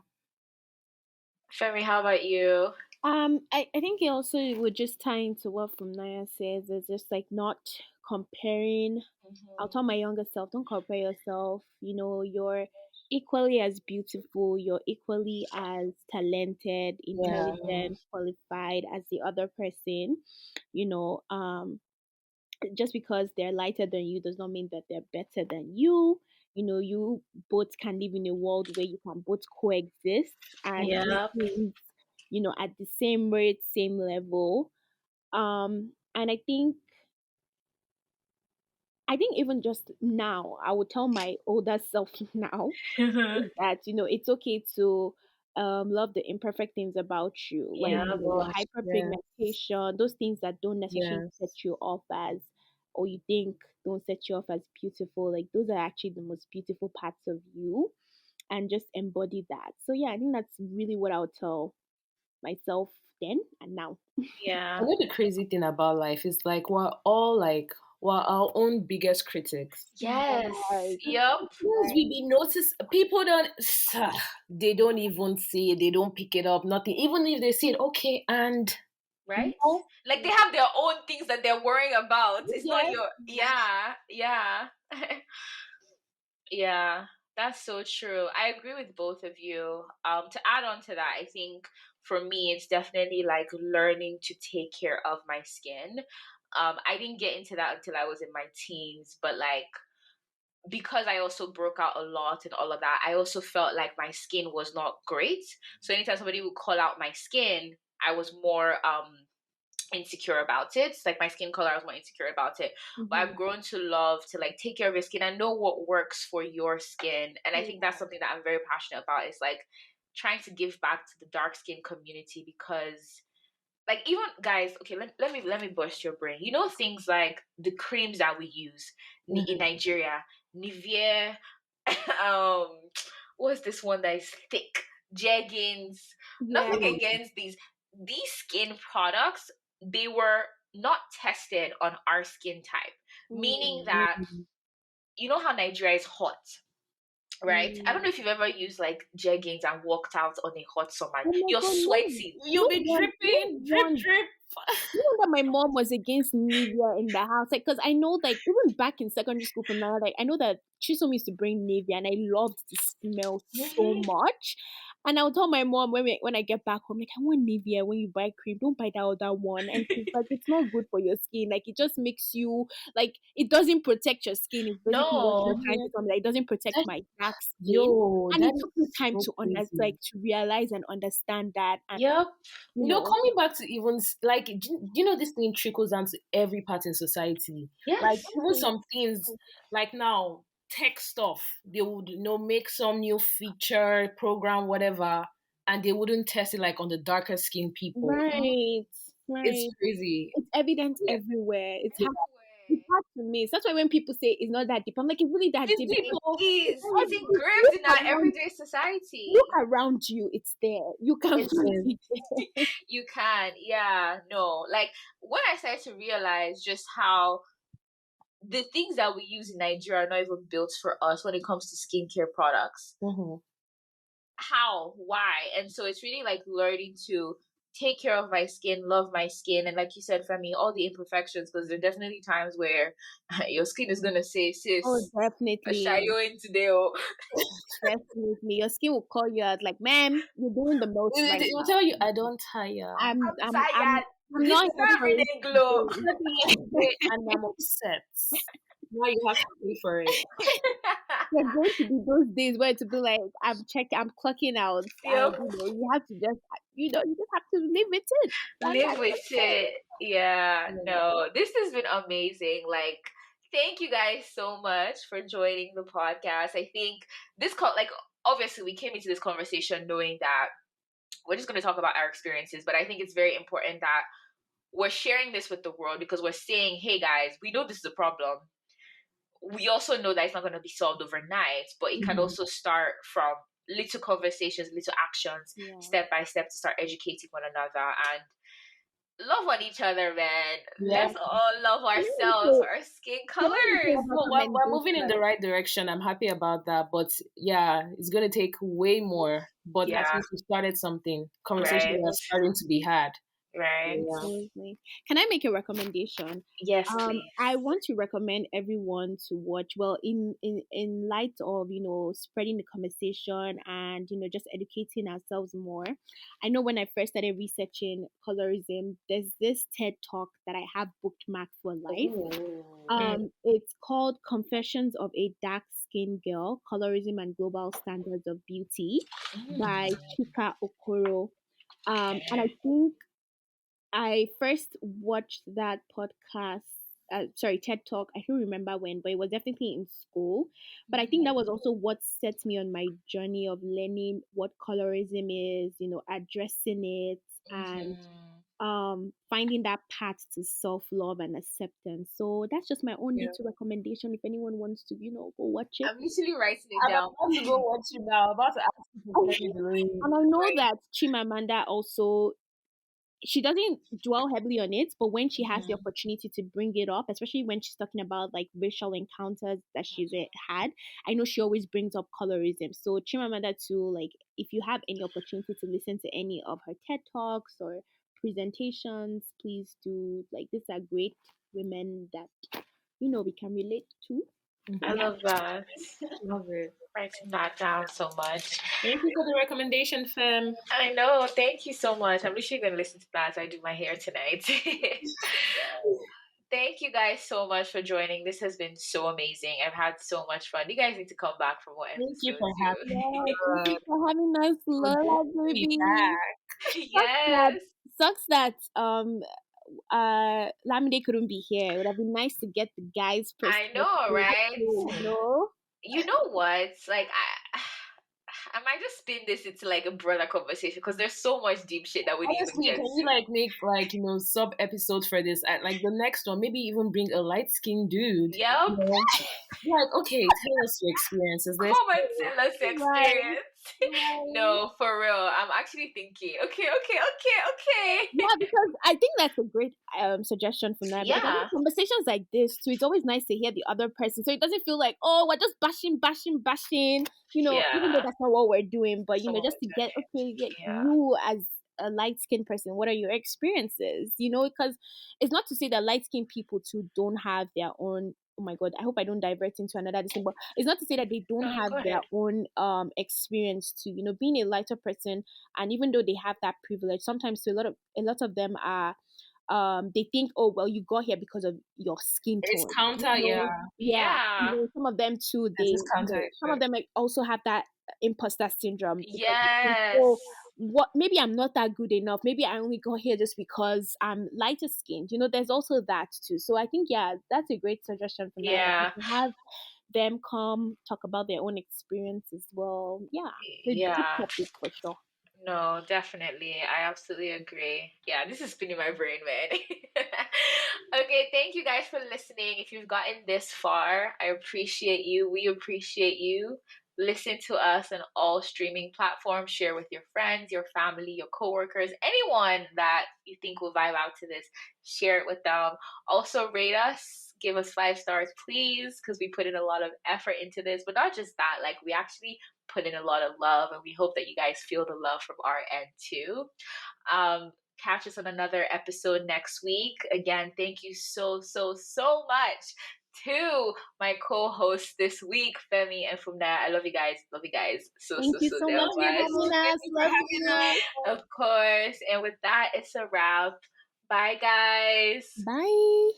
Femi, how about you? I think it also would just tie into what from Naya says. It's just like not comparing. I'll tell my younger self, don't compare yourself. You're equally as beautiful, you're equally as talented, Yeah. intelligent, qualified as the other person. You know, just because they're lighter than you does not mean that they're better than you. You both can live in a world where you can both coexist and do Yep. things, at the same rate, same level. And I think even just now, I would tell my older self now is that it's okay to love the imperfect things about you, like Yeah, your boss. Yeah. hyperpigmentation, those things that don't necessarily set Yes. you off as, or you think don't set you off as beautiful. Like those are actually the most beautiful parts of you, and just embody that. So yeah, I think that's really what I would tell myself then and now. I Yeah. know the crazy thing about life is we're our own biggest critics. Yes. Right. Yep. Yes, we be notice people don't they don't even see it, they don't pick it up, nothing. Even if they see it, okay, and you Right? know, Like they have their own things that they're worrying about. It's not Yes. your, yeah, yeah. Yeah, that's so true. I agree with both of you. To add on to that, I think for me, it's definitely like learning to take care of my skin. I didn't get into that until I was in my teens, but like because I also broke out a lot and all of that, I also felt like my skin was not great. So anytime somebody would call out my skin, I was more insecure about it. It's like my skin color, I was more insecure about it. But Mhm. I've grown to love to like take care of your skin and know what works for your skin. And I think that's something that I'm very passionate about. Is like trying to give back to the dark skin community because like even guys, okay, let me burst your brain. You know things like the creams that we use in mhm. Nigeria, Nivea, um, what's this one that is thick? Jeggings. Yeah. Nothing against these skin products. They were not tested on our skin type, meaning Mm. that you know how Nigeria is hot, right? I don't Mm. know if you've ever used like jeggings and walked out on a hot summer. Oh my You're god, sweating. You'll be those dripping, drip, ones, drip. you know that my mom was against Nivea in the house, like, because I know, like, even back in secondary school for now, like, I know that Chisom used to bring Nivea, and I loved the smell so Mhm. much. And I would tell my mom when I get back home, like, I want Nivea. When you buy cream, don't buy that other one. And she's like, it's not good for your skin. Like, it just makes you like it doesn't protect your skin. Is basically what she was No. trying to tell me. Like, it doesn't protect That, my dark skin. And that it took me is time so to crazy. to realize and understand that. And Yep. you know, Coming back to even like, do you know this thing trickles down to every part in society? Like Yes. even some things, like now tech stuff, they would make some new feature, program, whatever, and they wouldn't test it like on the darker skinned people. Mhm. right, It's right. crazy. It's evident Yeah, everywhere. yeah. It's hard to miss. That's why when people say it's not that deep, I'm like, it's really that It's deep deep. because It Oh. it's is. It's every, engraved in our around, everyday look society. around you, it's there. You can It's find Yeah. it there. you can, yeah, no. Like when I started to realize just how the things that we use in Nigeria are not even built for us when it comes to skincare products. Mhm. How? Why? And so it's really like learning to take care of my skin, love my skin, and like you said, Femi, all the imperfections, because there are definitely times where your skin is gonna say, Oh, sis, a definitely. shayo in today, oh. Definitely. Your skin will call you out like, ma'am, you're doing the most right It will now. tell you, I don't tire. I'm I'm I'm I'm tired. I'm This not is here not for it everyday glow. today. Not yesterday, and I'm upset. Now you have to pay for it. There's going to be those days where to be like, I'm clocking out, and Yep. you have to just, you just have to live with it. And Live that's with okay. it. Yeah, Yeah. no, this has been amazing. Like, thank you guys so much for joining the podcast. I think like, obviously, we came into this conversation knowing that we're just going to talk about our experiences, but I think it's very important that we're sharing this with the world because we're saying, hey guys, we know this is a problem. We also know that it's not going to be solved overnight, but it can Mhm. also start from little conversations, little actions, Yeah. step by step to start educating one another and love on each other, man. Yeah. Let's all love Can I ourselves, also our skin can I colors. also have a No, we're moving in the commendation? right direction. I'm happy about that. But yeah, it's going to take way more. but at Yeah. least we started something. Conversations Right. are starting to be had. Right. Yeah. Absolutely. Can I make a recommendation? Yes, please. I want to recommend everyone to watch. Well, in light of spreading the conversation and just educating ourselves more. I know when I first started researching colorism, there's this TED talk that I have bookmarked for life. Ooh. It's called "Confessions of a Dark Skinned Girl: Colorism and Global Standards of Beauty" by Mm. Chika Okoro. And I Okay. think I first watched that podcast, sorry, TED Talk. I don't remember when, but it was definitely in school. But I think that was also what set me on my journey of learning what colorism is, addressing it, and Mm-hmm. finding that path to self love and acceptance. So that's just my own Yeah. little recommendation. If anyone wants to, go watch it. I'm literally writing it I'm down. about to go watch it now. I'm about to ask you to send me the link. And I know Right. that Chimamanda also, she doesn't dwell heavily on it, but when she has the Mm-hmm. opportunity to bring it up, especially when she's talking about like racial encounters that she's had, I know she always brings up colorism. So Chimamanda too, like if you have any opportunity to listen to any of her TED talks or presentations, please do. Like these are great women that we can relate to. So I Mhm. yeah, love that. Love it. Writing that down so much. Thank you for the recommendation, Fem. I know. Thank you so much. I'm literally gonna listen to that as I do my hair tonight. Thank you guys so much for joining. This has been so amazing. I've had so much fun. You guys need to come back for more Thank you for episodes having too. yeah. Thank us. you for having us, Good to Lola, be baby. back. Sucks that Yes. sucks that Lamide couldn't be here. It would have been nice to get the guy's I perspective, know, right? you know? You know what? Like I might just spin this into like a brother conversation because there's so much deep shit that we didn't even Honestly, get can you to. like make like sub episodes for this? Like the next one, maybe even bring a light skinned dude. You Yep. know, like okay, tell us your experiences. Let's Come and tell us the Right. experience. Right. No, for real. I'm actually thinking, okay. Yeah, because I think that's a great suggestion from that. Because I think Yeah. conversations like this too, it's always nice to hear the other person, so it doesn't feel like we're just bashing. Even though Yeah. that's not what we're doing, but Someone just was to get yeah. you as a light skinned person, what are your experiences? Because it's not to say that light skinned people too don't have their own. Oh my god, I hope I don't divert into another thing, but it's not to say that they don't No, have go their ahead. own experience to being a lighter person, and even though they have that privilege, sometimes to a lot of them are they think, oh well, you got here because of your skin It's tone, counter, yeah. yeah. Yeah. Some of them too, There's this counter some of effect. them like, also have that imposter syndrome, because they think, oh, Yes. what, maybe I'm not that good enough, maybe I only got here just because I'm lighter skinned. There's also that too. So I think, yeah, that's a great suggestion from that, Yeah. to have them come talk about their own experience as well. Yeah, it's a good Yeah. topic for sure. No, definitely. I absolutely agree. Yeah, this is spinning my brain, man. Okay, thank you guys for listening. If you've gotten this far, I appreciate you. We appreciate you. Listen to us on all streaming platforms. Share with your friends, your family, your coworkers, anyone that you think will vibe out to this. Share it with them. Also, rate us. Give us 5 stars, please, because we put in a lot of effort into this. But not just that, like we actually put in a lot of love, and we hope that you guys feel the love from our end too. Catch us on another episode next week. Again, thank you so much to my co-hosts this week, Femi and Fumna. I love you guys. Love you guys Thank you so so damn much Love for you. much. having Thank us. you for Love having you. us. Of course. And with that, it's a wrap. Bye, guys. Bye.